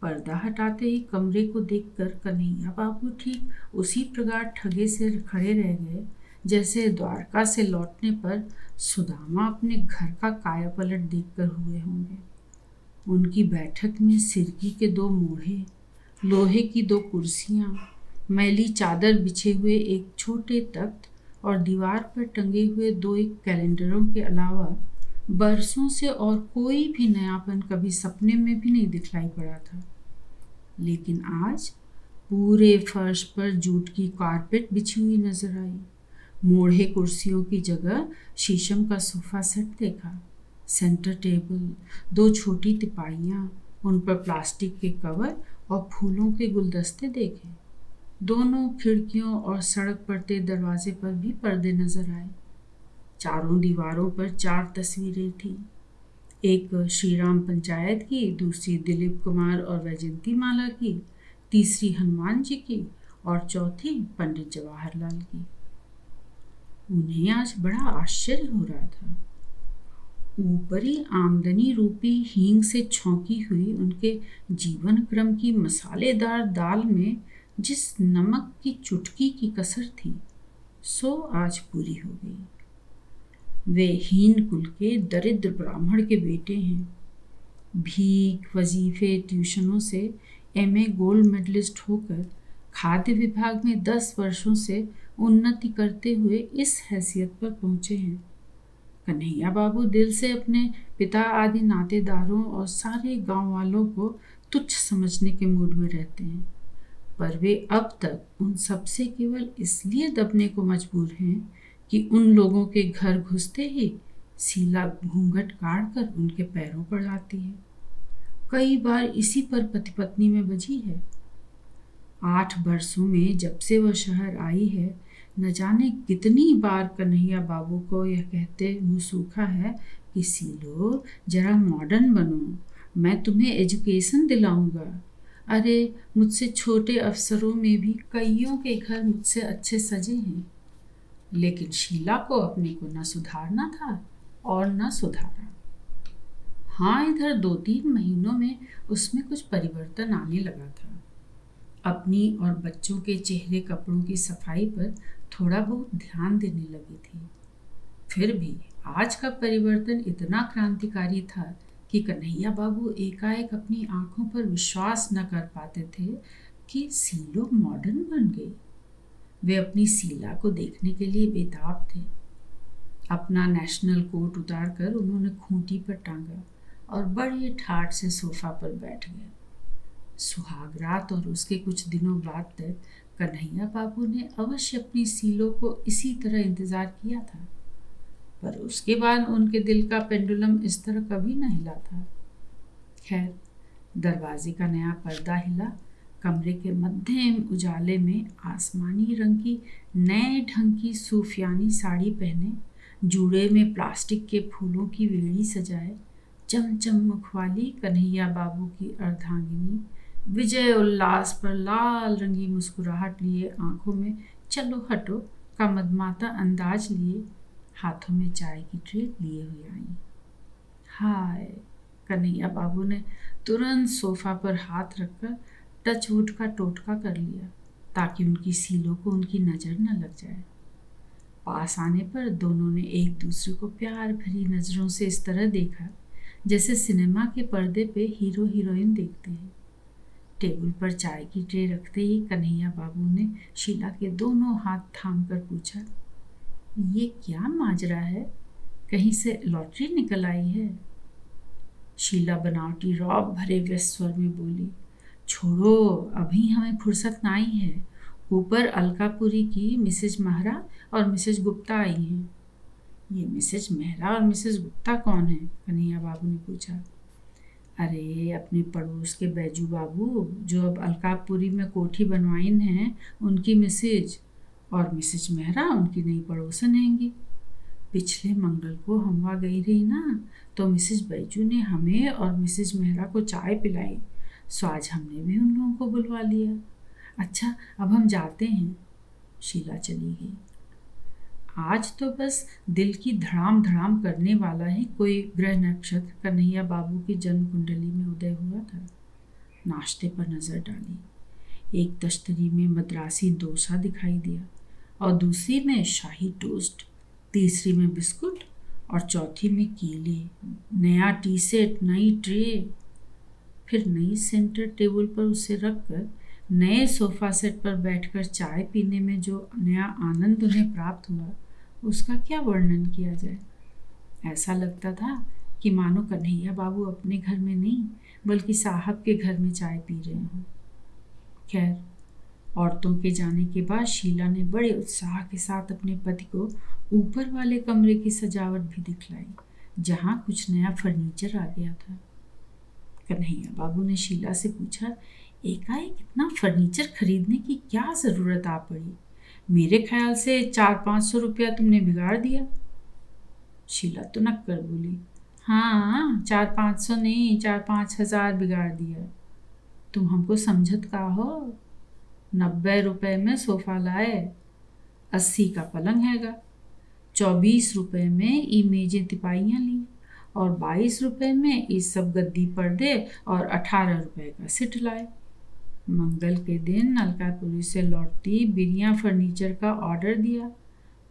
पर्दा हटाते ही कमरे को देखकर कन्हैया बाबू ठीक उसी प्रकार ठगे से खड़े रह गए जैसे द्वारका से लौटने पर सुदामा अपने घर का कायापलट देखकर हुए होंगे। उनकी बैठक में सिरकी के 2 मोढ़े, लोहे की 2 कुर्सियां, मैली चादर बिछे हुए एक छोटे तख्त और दीवार पर टंगे हुए 2 कैलेंडरों के अलावा बरसों से और कोई भी नयापन कभी सपने में भी नहीं दिखलाई पड़ा था। लेकिन आज पूरे फर्श पर जूट की कारपेट बिछी हुई नजर आई। मोढ़े कुर्सियों की जगह शीशम का सोफा सेट देखा। सेंटर टेबल, 2 छोटी तिपाहियाँ, उन पर प्लास्टिक के कवर और फूलों के गुलदस्ते देखे। दोनों खिड़कियों और सड़क पड़ते दरवाजे पर भी पर्दे नजर आए। चारों दीवारों पर 4 तस्वीरें थीं। एक श्रीराम पंचायत की, दूसरी दिलीप कुमार और वैजयंती माला की, तीसरी हनुमान जी की और चौथी पंडित जवाहरलाल की। उन्हें आज बड़ा आश्चर्य हो रहा था। ऊपरी आमदनी रूपी हींग से छौंकी हुई उनके जीवन क्रम की मसालेदार दाल में जिस नमक की चुटकी की कसर थी, सो आज पूरी हो गई। वे हीन कुल के दरिद्र ब्राह्मण के बेटे हैं। भीख, वजीफे, ट्यूशनों से एमए गोल्ड मेडलिस्ट होकर खाद्य विभाग में 10 वर्षों से उन्नति करते हुए इस हैसियत पर पहुंचे हैं। कन्हैया बाबू दिल से अपने पिता आदि नातेदारों और सारे गांव वालों को तुच्छ समझने के मूड में रहते हैं, पर वे अब तक उन सबसे केवल इसलिए दबने को मजबूर हैं कि उन लोगों के घर घुसते ही शीला घूंघट काट कर उनके पैरों पर आती है। कई बार इसी पर पति पत्नी में बजी है। 8 वर्षों में जब से वह शहर आई है, न जाने कितनी बार कन्हैया बाबू को यह कहते मुँह सूखा है कि सीलो जरा मॉडर्न बनो, मैं तुम्हें एजुकेशन दिलाऊंगा। अरे मुझसे छोटे अफसरों में भी कईयों के घर मुझसे अच्छे सजे हैं। लेकिन शीला को अपने को न सुधारना था और न सुधारा। हाँ, इधर 2-3 महीनों में उसमें कुछ परिवर्तन आने लगा था। अपनी और बच्चों के चेहरे कपड़ों की सफाई पर थोड़ा बहुत ध्यान देने लगी थी। फिर भी आज का परिवर्तन इतना क्रांतिकारी था कि कन्हैया बाबू एकाएक अपनी आंखों पर विश्वास न कर पाते थे कि सीलो मॉडर्न बन गई। वे अपनी शीला को देखने के लिए बेताब थे। अपना नेशनल कोट उतार कर उन्होंने खूंटी पर टांगा और बड़े ठाठ से सोफा पर बैठ गए। सुहागरात और उसके कुछ दिनों बाद तक कन्हैया बाबू ने अवश्य अपनी सीलो को इसी तरह इंतजार किया था, पर उसके बाद उनके दिल का पेंडुलम इस तरह कभी न हिला था। खैर, दरवाजे का नया पर्दा हिला। कमरे के मध्यम उजाले में आसमानी रंग की नए ढंग की सूफियानी साड़ी पहने, जूड़े में प्लास्टिक के फूलों की वेड़ी सजाए, चमचम मुख वाली कन्हैया बाबू की अर्धांगिनी विजय उल्लास पर लाल रंगी मुस्कुराहट लिए, आंखों में चलो हटो का मदमाता अंदाज लिए, हाथों में चाय की ट्रे लिए हुए आई। हाय, कन्हैया बाबू ने तुरंत सोफा पर हाथ रखकर टच वुड का टोटका कर लिया ताकि उनकी सीलों को उनकी नज़र न लग जाए। पास आने पर दोनों ने एक दूसरे को प्यार भरी नज़रों से इस तरह देखा जैसे सिनेमा के पर्दे पे हीरो हीरोइन देखते हैं। टेबल पर चाय की ट्रे रखते ही कन्हैया बाबू ने शीला के दोनों हाथ थाम कर पूछा, ये क्या माजरा है? कहीं से लॉटरी निकल आई है? शीला बनावटी रौब भरे व्यस्त स्वर में बोली, छोड़ो, अभी हमें फुर्सत ना आई है। ऊपर अलकापुरी की मिसेज मेहरा और मिसेज गुप्ता आई हैं। ये मिसेज मेहरा और मिसेज गुप्ता कौन है? कन्हैया बाबू ने पूछा। अरे, अपने पड़ोस के बैजू बाबू जो अब अलकापुरी में कोठी बनवाइन हैं, उनकी मिसेज, और मिसेज मेहरा उनकी नई पड़ोसन हैंगी। पिछले मंगल को हम वहाँ गई रही ना, तो मिसेज बैजू ने हमें और मिसेज मेहरा को चाय पिलाई, सो आज हमने भी उन लोगों को बुलवा लिया। अच्छा, अब हम जाते हैं। शीला चली गई। आज तो बस दिल की धड़ाम धड़ाम करने वाला ही कोई ग्रह नक्षत्र कन्हैया बाबू की जन्म कुंडली में उदय हुआ था। नाश्ते पर नजर डाली। एक तश्तरी में मद्रासी डोसा दिखाई दिया और दूसरी में शाही टोस्ट, तीसरी में बिस्कुट और चौथी में केले। नया टी सेट, नई ट्रे, फिर नई सेंटर टेबल पर उसे रखकर नए सोफा सेट पर बैठकर चाय पीने में जो नया आनंद उन्हें प्राप्त हुआ, उसका क्या वर्णन किया जाए। ऐसा लगता था कि मानो कन्हैया बाबू अपने घर में नहीं बल्कि साहब के घर में चाय पी रहे हों। खैर, औरतों के जाने के बाद शीला ने बड़े उत्साह के साथ अपने पति को ऊपर वाले कमरे की सजावट भी दिखलाई, जहाँ कुछ नया फर्नीचर आ गया था। कन्हैया बाबू ने शीला से पूछा, एकाएक इतना फर्नीचर खरीदने की क्या जरूरत आ पड़ी? मेरे ख्याल से 400-500 रुपया तुमने बिगाड़ दिया। शीला तो नक कर बोली, हाँ 400-500 नहीं, 4-5 हजार बिगाड़ दिया। तुम हमको समझत का हो? 90 रुपए में सोफा लाए, 80 का पलंग हैगा, 24 रुपए में ई मेजें तिपाइयाँ ली और 22 रुपए में ये सब गद्दी पर्दे और 18 रुपए का सिट लाए। मंगल के दिन अलकापुरी से लौटती बिरिया फर्नीचर का ऑर्डर दिया।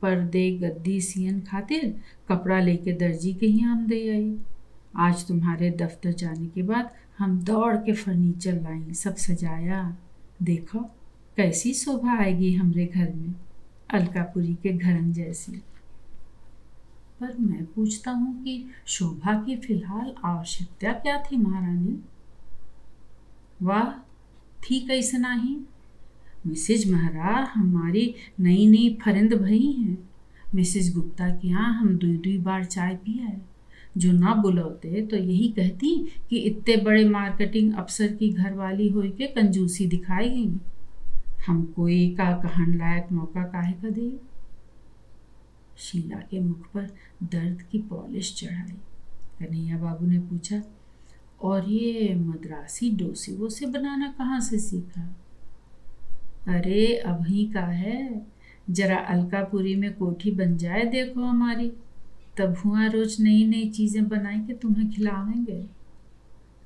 पर्दे गद्दी सियन खातिर कपड़ा लेके दर्जी के यहाँ हम दे आई। आज तुम्हारे दफ्तर जाने के बाद हम दौड़ के फर्नीचर लाई, सब सजाया। देखो कैसी शोभा आएगी हमरे घर में, अलकापुरी के घरन जैसी। पर मैं पूछता हूँ कि शोभा की फिलहाल आवश्यकता क्या थी महारानी? वाह, थी कैसे नहीं? मिसेज महरा हमारी नई नई फरिंद भई हैं। मिसेज गुप्ता के यहाँ हम 2 बार चाय पिया है। जो ना बुलाते तो यही कहती कि इतने बड़े मार्केटिंग अफसर की घरवाली होई के कंजूसी दिखाई गई। हम कोई का कहन लायक मौका काहे का दे। शीला के मुख पर दर्द की पॉलिश चढ़ाई। कन्हैया बाबू ने पूछा, और ये मद्रासी डोसे वोसे बनाना कहाँ से सीखा? अरे अभी का है, जरा अलकापुरी में कोठी बन जाए देखो हमारी, तब हुआ रोज नई नई चीजें बनाई के तुम्हें खिलावेंगे।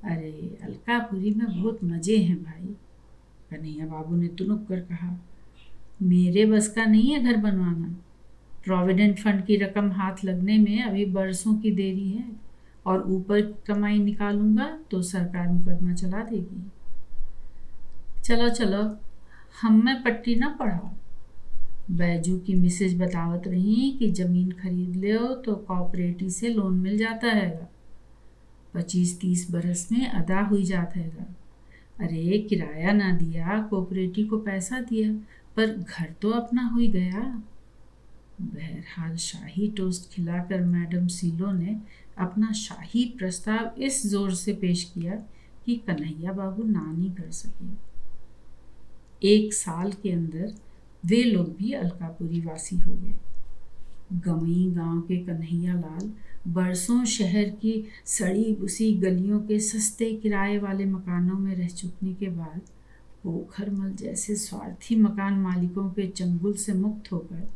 अरे अलकापुरी में बहुत मजे हैं भाई, कन्हैया बाबू ने तुनक कर कहा। मेरे बस का नहीं है घर बनवाना। प्रोविडेंट फंड की रकम हाथ लगने में अभी बरसों की देरी है और ऊपर कमाई निकालूंगा तो सरकार मुकदमा चला देगी। चलो चलो, हम में पट्टी ना पढ़ाओ। बैजू की मिसेज बतावत रही कि जमीन खरीद लो तो कोऑपरेटिव से लोन मिल जाता हैगा, 25-30 बरस में अदा हुई जाता हैगा। अरे किराया ना दिया, कोऑपरेटिव को पैसा दिया, पर घर तो अपना हुई गया। बहरहाल शाही टोस्ट खिलाकर मैडम सीलो ने अपना शाही प्रस्ताव इस जोर से पेश किया कि कन्हैया बाबू ना नहीं कर सके। 1 साल के अंदर वे लोग भी अलकापुरी वासी हो गए। गमई गांव के कन्हैया लाल बरसों शहर की सड़ी बुसी गलियों के सस्ते किराए वाले मकानों में रह चुकने के बाद पोखरमल जैसे स्वार्थी मकान मालिकों के चंगुल से मुक्त होकर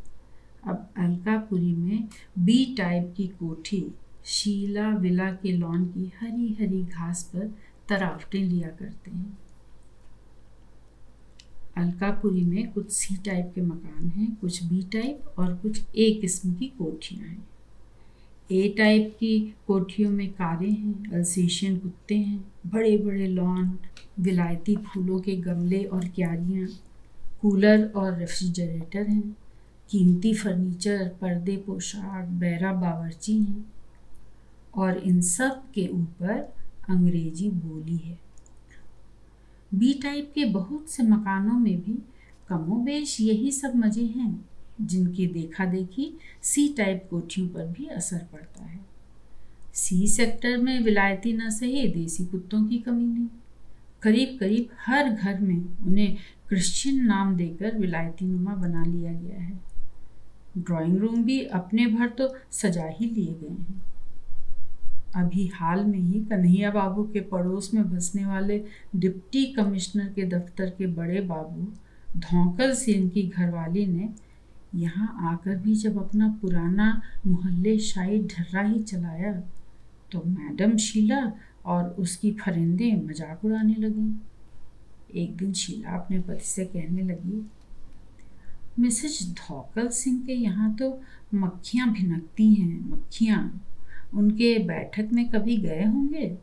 अब अलकापुरी में बी टाइप की कोठी शीला विला के लॉन की हरी हरी घास पर तरावटें लिया करते हैं। अलकापुरी में कुछ सी टाइप के मकान हैं, कुछ बी टाइप और कुछ ए किस्म की कोठियाँ हैं। ए टाइप की कोठियों में कारें हैं, अल्सेशियन कुत्ते हैं, बड़े बड़े लॉन, विलायती फूलों के गमले और क्यारियाँ, कूलर और रेफ्रिजरेटर हैं, कीमती फर्नीचर, पर्दे, पोशाक, बैरा बावर्ची हैं और इन सब के ऊपर अंग्रेजी बोली है। बी टाइप के बहुत से मकानों में भी कमोबेश यही सब मजे हैं, जिनकी देखा देखी सी टाइप कोठियों पर भी असर पड़ता है। सी सेक्टर में विलायती न सही देसी कुत्तों की कमी नहीं। करीब करीब हर घर में उन्हें क्रिश्चियन नाम देकर विलायती नुमा बना लिया गया है। ड्राइंग रूम भी अपने भर तो सजा ही लिए गए हैं। अभी हाल में ही कन्हैया बाबू के पड़ोस में बसने वाले डिप्टी कमिश्नर के दफ्तर के बड़े बाबू धौंकल सिंह की घरवाली ने यहाँ आकर भी जब अपना पुराना मोहल्ले शाही ढर्रा ही चलाया तो मैडम शीला और उसकी फरिंदे मजाक उड़ाने लगी। एक दिन शीला अपने पति से कहने लगी, मिसेज धौकल सिंह के यहाँ तो मक्खियाँ भिनकती हैं, मक्खियाँ। उनके बैठक में कभी गए होंगे?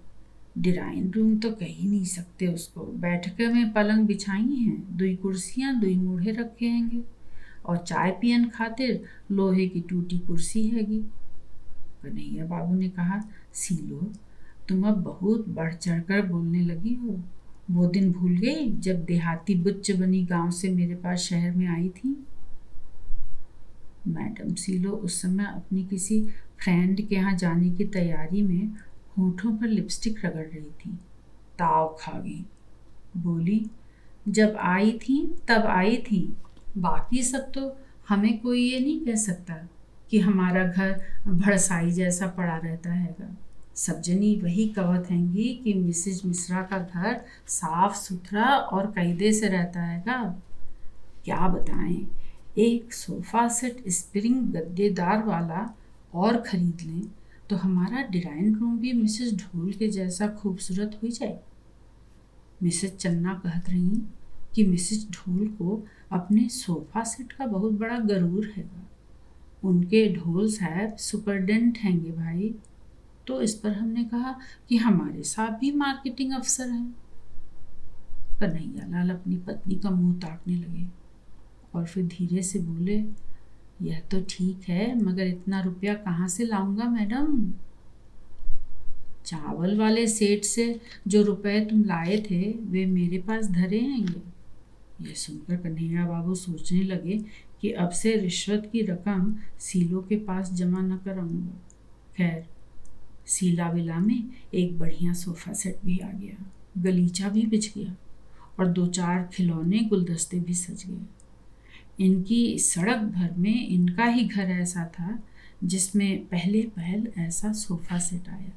ड्राइंग रूम तो कह ही नहीं सकते उसको। बैठक में पलंग बिछाई हैं, 2 कुर्सियाँ 2 मूढ़े रखे हैंगे और चाय पियन खातिर लोहे की टूटी कुर्सी हैगी। कन्हैया बाबू ने कहा, सीलो तुम अब बहुत बढ़ चढ़कर बोलने लगी हो। वो दिन भूल गई जब देहाती बुच्च बनी गांव से मेरे पास शहर में आई थी? मैडम सीलो उस समय अपनी किसी फ्रेंड के यहाँ जाने की तैयारी में होठों पर लिपस्टिक रगड़ रही थी। ताव खा गई। बोली, जब आई थी तब आई थी, बाकी सब तो हमें कोई ये नहीं कह सकता कि हमारा घर भड़साई जैसा पड़ा रहता हैगा। सब जनी वही कवत हैंगी कि मिसेज मिश्रा का घर साफ सुथरा और कायदे से रहता हैगा। क्या बताएं, एक सोफ़ा सेट स्प्रिंग गद्देदार वाला और ख़रीद लें तो हमारा ड्राइंग रूम भी मिसेज ढोल के जैसा खूबसूरत हो जाए। मिसेज चन्ना कहत रही कि मिसेज ढोल को अपने सोफ़ा सेट का बहुत बड़ा गरूर हैगा। उनके ढोल साहब सुपरडेंट हैंगे भाई। तो इस पर हमने कहा कि हमारे साथ भी मार्केटिंग अफसर हैं। कन्हैया लाल अपनी पत्नी का मुंह ताकने लगे और फिर धीरे से बोले, यह तो ठीक है, मगर इतना रुपया कहाँ से लाऊंगा मैडम? चावल वाले सेठ से जो रुपए तुम लाए थे वे मेरे पास धरे हैंगे। यह सुनकर कन्हैया बाबू सोचने लगे कि अब से रिश्वत की रकम सीलो के पास जमा न कराऊंगा। खैर, सीला विला में एक बढ़िया सोफ़ा सेट भी आ गया, गलीचा भी बिछ गया और 2-4 खिलौने गुलदस्ते भी सज गए। इनकी सड़क भर में इनका ही घर ऐसा था जिसमें पहले पहल ऐसा सोफ़ा सेट आया।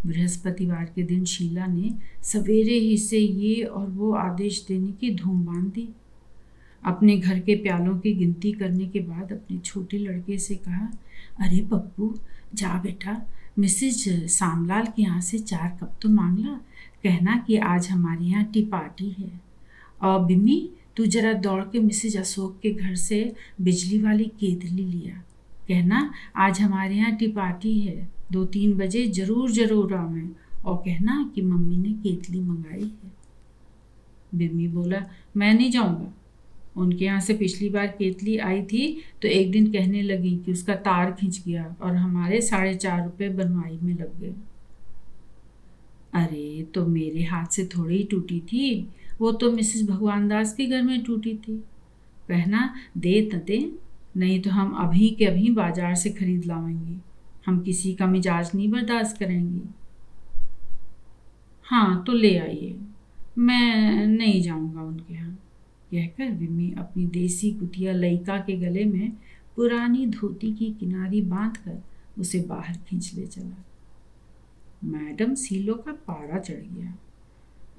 बृहस्पतिवार के दिन शीला ने सवेरे ही से ये और वो आदेश देने की धूम बांध दी। अपने घर के प्यालों की गिनती करने के बाद अपने छोटे लड़के से कहा, अरे पप्पू, जा बेटा, मिसेज सामलाल के यहाँ से 4 कप तो मांग ला। कहना कि आज हमारे यहाँ टी पार्टी है। और बिम्मी, तू जरा दौड़ के मिसेज अशोक के घर से बिजली वाली केतली लिया। कहना आज हमारे यहाँ टी पार्टी है, 2-3 बजे जरूर आवें। और कहना कि मम्मी ने केतली मंगाई है। बिम्मी बोला, मैं नहीं जाऊँगा। उनके यहाँ से पिछली बार केतली आई थी तो एक दिन कहने लगी कि उसका तार खिंच गया और हमारे 4.5 रुपये बनवाई में लग गए। अरे तो मेरे हाथ से थोड़ी ही टूटी थी, वो तो मिसेस भगवान दास के घर में टूटी थी। कहना दे त दे, नहीं तो हम अभी के अभी बाजार से खरीद लाएंगे। हम किसी का मिजाज नहीं बर्दाश्त करेंगे। हाँ तो ले आइए, मैं नहीं जाऊँगा उनके यहाँ। कहकर विम्मी अपनी देसी कुतिया लइका के गले में पुरानी धोती की किनारी बांधकर उसे बाहर खींच ले चला। मैडम सीलो का पारा चढ़ गया।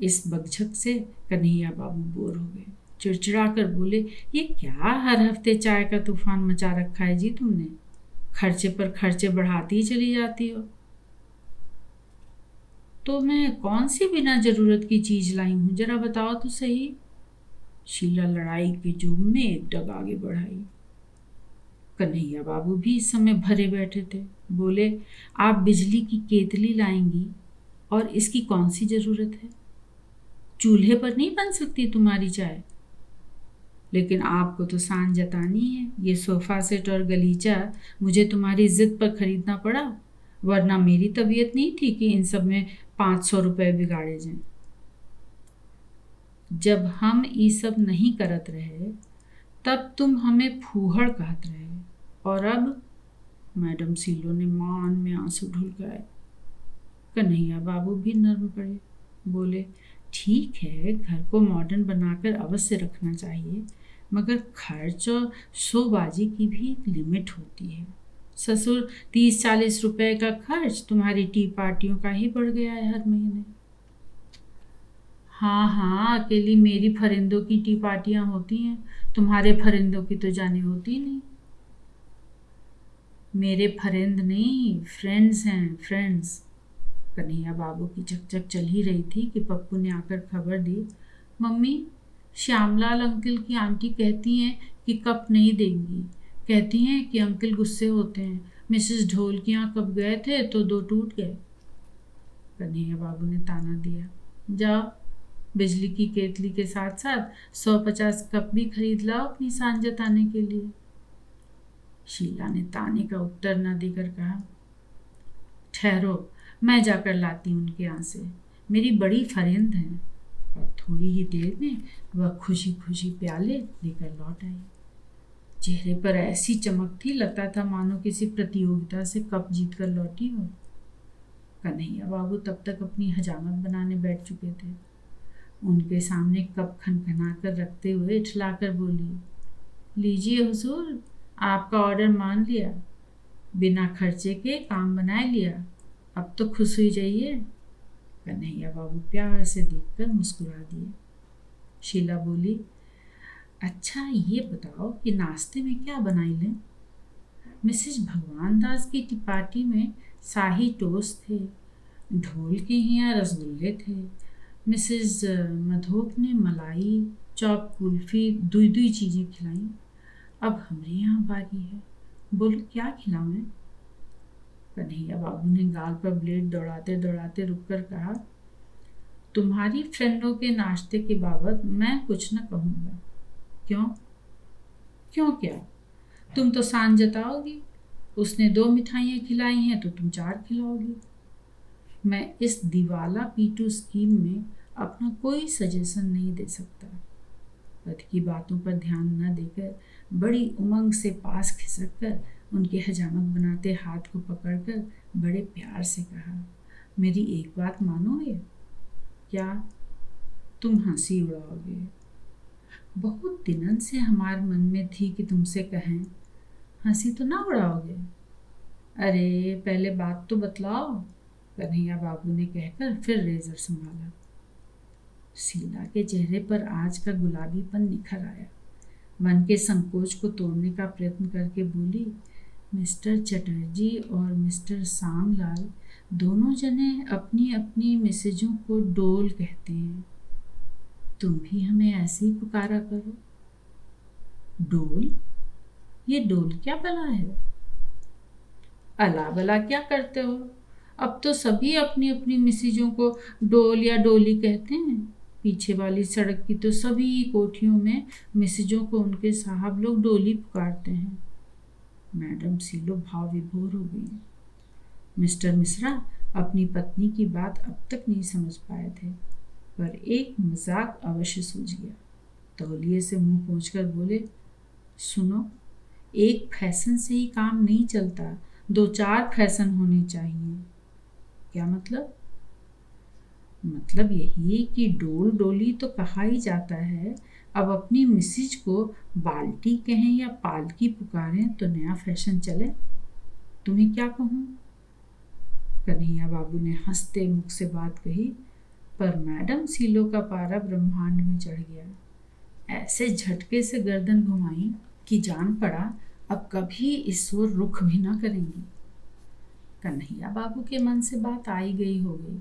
इस बकझक से कन्हैया बाबू बोर हो गए। चिड़चिड़ा कर बोले, ये क्या हर हफ्ते चाय का तूफान मचा रखा है जी तुमने? खर्चे पर खर्चे बढ़ाती ही चली जाती हो। तो मैं कौन सी बिना जरूरत की चीज लाई हूँ, जरा बताओ तो सही। शीला लड़ाई के जोम में एक डग आगे बढ़ाई। कन्हैया बाबू भी इस समय भरे बैठे थे। बोले, आप बिजली की केतली लाएंगी और इसकी कौन सी जरूरत है? चूल्हे पर नहीं बन सकती तुम्हारी चाय? लेकिन आपको तो सान जतानी है। ये सोफ़ा सेट और गलीचा मुझे तुम्हारी जिद पर खरीदना पड़ा, वरना मेरी तबीयत नहीं थी कि इन सब में 500 रुपये बिगाड़े जाएं। जब हम ये सब नहीं करत रहे तब तुम हमें फूहड़ कहत रहे, और अब? मैडम सीलो ने मान में आंसू ढुलकाए। कन्हैया बाबू भी नर्म पड़े। बोले, ठीक है, घर को मॉडर्न बनाकर अवश्य रखना चाहिए, मगर खर्च और शोबाजी की भी एक लिमिट होती है। ससुर 30-40 रुपए का खर्च तुम्हारी टी पार्टियों का ही बढ़ गया है हर महीने। हाँ हाँ, अकेली मेरी फरिंदों की टी पार्टियां होती हैं, तुम्हारे फरिंदों की तो जाने होती नहीं। मेरे फरिंद नहीं, फ्रेंड्स हैं, फ्रेंड्स। कन्हैया बाबू की चकचक चल ही रही थी कि पप्पू ने आकर खबर दी, मम्मी, श्यामलाल अंकल की आंटी कहती हैं कि कप नहीं देंगी। कहती हैं कि अंकल गुस्से होते हैं। मिसेस ढोल के यहाँ कप गए थे तो 2 टूट गए। कन्हैया बाबू ने ताना दिया, जाओ, बिजली की केतली के साथ साथ 150 कप भी खरीद लाओ अपनी सांझ जताने के लिए। शीला ने ताने का उत्तर न देकर कहा, ठहरो, मैं जाकर लाती हूँ उनके यहाँ से, मेरी बड़ी फरिंद हैं। और थोड़ी ही देर में वह खुशी खुशी प्याले लेकर लौट आई। चेहरे पर ऐसी चमक थी, लगता था मानो किसी प्रतियोगिता से कप जीतकर लौटी हो। कन्हैया बाबू तब तक अपनी हजामत बनाने बैठ चुके थे। उनके सामने कप खनखना कर रखते हुए इठलाकर बोली, लीजिए हुजूर, आपका ऑर्डर मान लिया, बिना खर्चे के काम बना लिया, अब तो खुश हुई जाइए। कन्हैया बाबू प्यार से देखकर मुस्कुरा दिए। शीला बोली, अच्छा ये बताओ कि नाश्ते में क्या बनाई लें? मिसेस भगवान दास की पार्टी में शाही टोस्ट थे, ढोल के यहाँ रसगुल्ले थे, मिसेस मधोक ने मलाई चॉप कुल्फी दुई दुई चीज़ें खिलाई। अब हमारे यहाँ बारी है, बोलो क्या खिलाऊं? कन्हैया बाबू ने गाल पर ब्लेड दौड़ाते दौड़ाते रुककर कहा, तुम्हारी फ्रेंडों के नाश्ते के बाबत मैं कुछ न कहूँगा। क्यों? क्यों क्या? तुम तो सांझ जताओगी, उसने 2 मिठाइयाँ खिलाई हैं तो तुम 4 खिलाओगी। मैं इस दिवाला पीटू स्कीम में अपना कोई सजेशन नहीं दे सकता। पति की बातों पर ध्यान न देकर बड़ी उमंग से पास खिसक कर उनके हजामत बनाते हाथ को पकड़कर बड़े प्यार से कहा, मेरी एक बात मानोगे? क्या? तुम हंसी उड़ाओगे। बहुत दिनों से हमारे मन में थी कि तुमसे कहें, हंसी तो ना उड़ाओगे? अरे पहले बात तो बतलाओ, कन्हैया बाबू ने कहकर फिर रेजर संभाला। शीला के चेहरे पर आज का गुलाबीपन निखर आया। मन के संकोच को तोड़ने का प्रयत्न करके बोली, मिस्टर चटर्जी और मिस्टर सामलाल दोनों जने अपनी अपनी मिसेजों को डोल कहते हैं, तुम भी हमें ऐसे ही पुकारा करो। डोल? ये डोल क्या भला है? अला भला क्या करते हो? अब तो सभी अपनी अपनी मिसेजों को डोल या डोली कहते हैं। पीछे वाली सड़क की तो सभी कोठियों में मिसेजों को उनके साहब लोग डोली पुकारते हैं। मैडम सीलो भाव विभोर हो गई। मिस्टर मिश्रा अपनी पत्नी की बात अब तक नहीं समझ पाए थे, पर एक मजाक अवश्य सूझ गया। तौलिए से मुंह पोंछकर बोले, सुनो, एक फैशन से ही काम नहीं चलता, 2-4 फैशन होने चाहिए। क्या मतलब? मतलब यही कि डोल डोली तो कहा ही जाता है, अब अपनी मिसेज को बाल्टी कहें या पालकी पुकारें तो नया फैशन चले। तुम्हें क्या कहूँ? कन्हैया बाबू ने हंसते मुख से बात कही, पर मैडम सीलो का पारा ब्रह्मांड में चढ़ गया। ऐसे झटके से गर्दन घुमाई कि जान पड़ा अब कभी इस ओर रुख भी ना करेंगी। कन्हैया बाबू के मन से बात आई गई हो गई,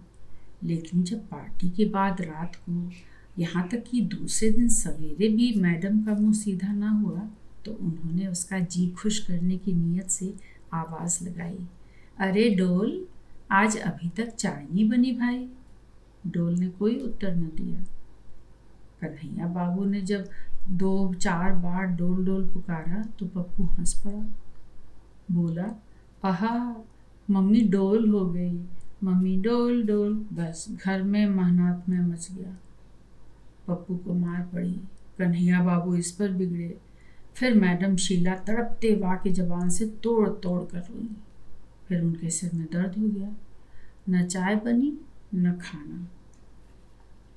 लेकिन जब पार्टी के बाद रात को, यहाँ तक कि दूसरे दिन सवेरे भी मैडम का मुंह सीधा ना हुआ, तो उन्होंने उसका जी खुश करने की नीयत से आवाज़ लगाई, अरे डोल, आज अभी तक चाय नहीं बनी भाई। डोल ने कोई उत्तर न दिया। कन्हैया बाबू ने जब 2-4 बार डोल डोल पुकारा तो पप्पू हंस पड़ा। बोला, आहा, मम्मी डोल हो गई, मम्मी डोल डोल। बस घर में महनात में मच गया। पप्पू को मार पड़ी। कन्हैया बाबू इस पर बिगड़े। फिर मैडम शीला तड़पते वाह की जबान से तोड़ तोड़ कर रोई। फिर उनके सिर में दर्द हो गया। न चाय बनी न खाना।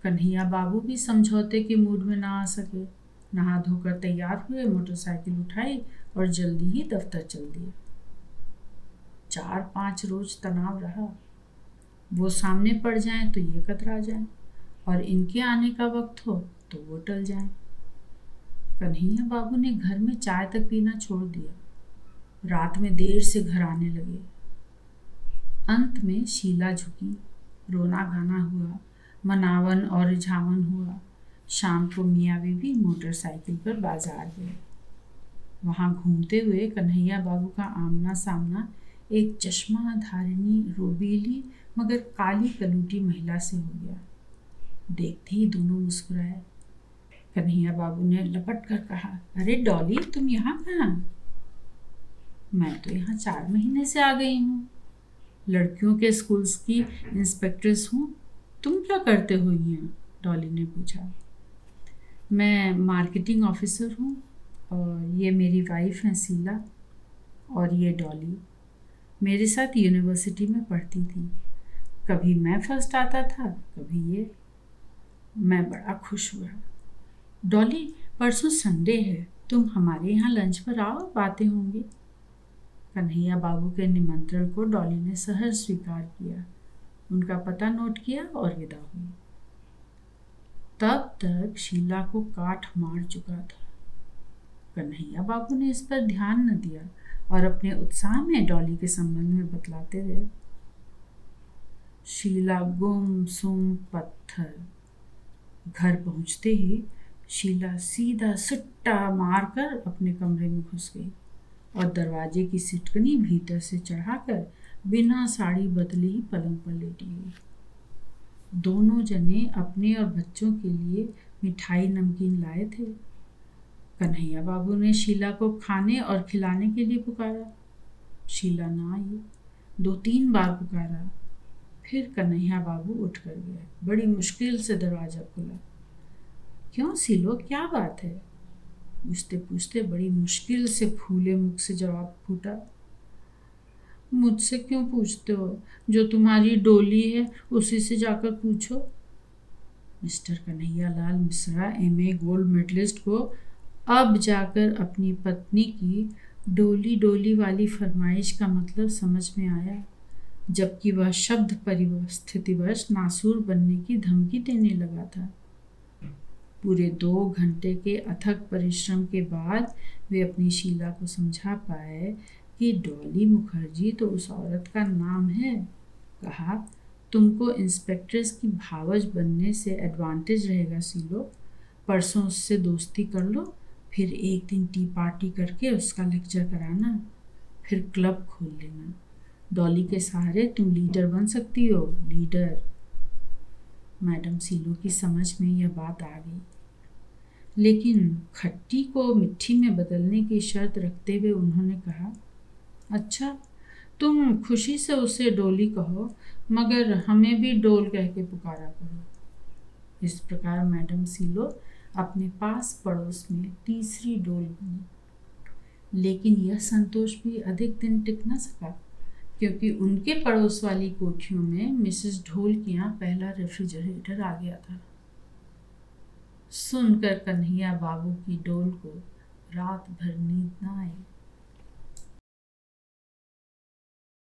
कन्हैया बाबू भी समझौते के मूड में ना आ सके। नहा धोकर तैयार हुए, मोटरसाइकिल उठाई और जल्दी ही दफ्तर चल दिए। 4-5 रोज तनाव रहा। वो सामने पड़ जाएं तो ये कतरा जाएं, और इनके आने का वक्त हो तो वो टल जाए। कन्हैया बाबू ने घर में चाय तक पीना छोड़ दिया। रात में देर से घर आने लगे। अंत में शीला झुकी, रोना गाना हुआ, मनावन और रिझावन हुआ। शाम को मियाँ बीवी मोटरसाइकिल पर बाजार गए। वहाँ घूमते हुए कन्हैया बाबू का आमना सामना एक चश्मा धारिणी रोबीली मगर काली कलूटी महिला से हो गया। देखते ही दोनों मुस्कुराए। कन्हैया बाबू ने लपट कर कहा, अरे डॉली, तुम यहाँ कहाँ? मैं तो यहाँ 4 महीने से आ गई हूँ। लड़कियों के स्कूल्स की इंस्पेक्ट्रेस हूँ। तुम क्या करते हो यहाँ? डॉली ने पूछा। मैं मार्केटिंग ऑफिसर हूँ और ये मेरी वाइफ हैं शीला और ये डॉली। मेरे साथ यूनिवर्सिटी में पढ़ती थी। कभी मैं फर्स्ट आता था, कभी ये। मैं बड़ा खुश हुआ। डॉली, परसों संडे है, तुम हमारे यहाँ लंच पर आओ, बातें होंगी। कन्हैया बाबू के निमंत्रण को डॉली ने सहज स्वीकार किया, उनका पता नोट किया और विदा हुई। तब तक शीला को काठ मार चुका था। कन्हैया बाबू ने इस पर ध्यान न दिया और अपने उत्साह में डॉली के संबंध में बतलाते रहे। शीला गुमसुम पत्थर। घर पहुंचते ही शीला सीधा सुट्टा मारकर अपने कमरे में घुस गई और दरवाजे की सिटकनी भीतर से चढ़ाकर बिना साड़ी बदले ही पलंग पर लेटी गई। दोनों जने अपने और बच्चों के लिए मिठाई नमकीन लाए थे। कन्हैया बाबू ने शीला को खाने और खिलाने के लिए पुकारा। शीला ना आई। 2-3 बार पुकारा। फिर कन्हैया बाबू उठ कर गए। बड़ी मुश्किल से दरवाजा खुला। क्यों शीलो, क्या बात है? पूछते पूछते बड़ी मुश्किल से फूले मुख से जवाब फूटा। मुझसे क्यों पूछते हो? जो तुम्हारी डोली है उसी से जाकर पूछो। Mister Kanhaiya Lal Mishra MA gold medallist को अब जाकर अपनी पत्नी की डोली डोली वाली फरमाइश का मतलब समझ में आया, जबकि वह शब्द परिस्थितिवश नासूर बनने की धमकी देने लगा था। पूरे 2 घंटे के अथक परिश्रम के बाद वे अपनी शीला को समझा पाए कि डॉली मुखर्जी तो उस औरत का नाम है। कहा, तुमको इंस्पेक्ट्रेस की भावज बनने से एडवांटेज रहेगा शीलो। परसों उससे दोस्ती कर लो, फिर एक दिन टी पार्टी करके उसका लेक्चर कराना, फिर क्लब खोल लेना। डॉली के सहारे तुम लीडर बन सकती हो, लीडर। मैडम शीलो की समझ में यह बात आ गई, लेकिन खट्टी को मिट्टी में बदलने की शर्त रखते हुए उन्होंने कहा, अच्छा, तुम खुशी से उसे डोली कहो, मगर हमें भी डोल कह के पुकारा करो। इस प्रकार मैडम शीलो अपने पास पड़ोस में तीसरी डोल बनी। लेकिन यह संतोष भी अधिक दिन टिक न सका, क्योंकि उनके पड़ोस वाली कोठियों में मिसेस ढोल के यहाँ पहला रेफ्रिजरेटर आ गया था। सुनकर कन्हैया बाबू की डोल को रात भर नींद न आई।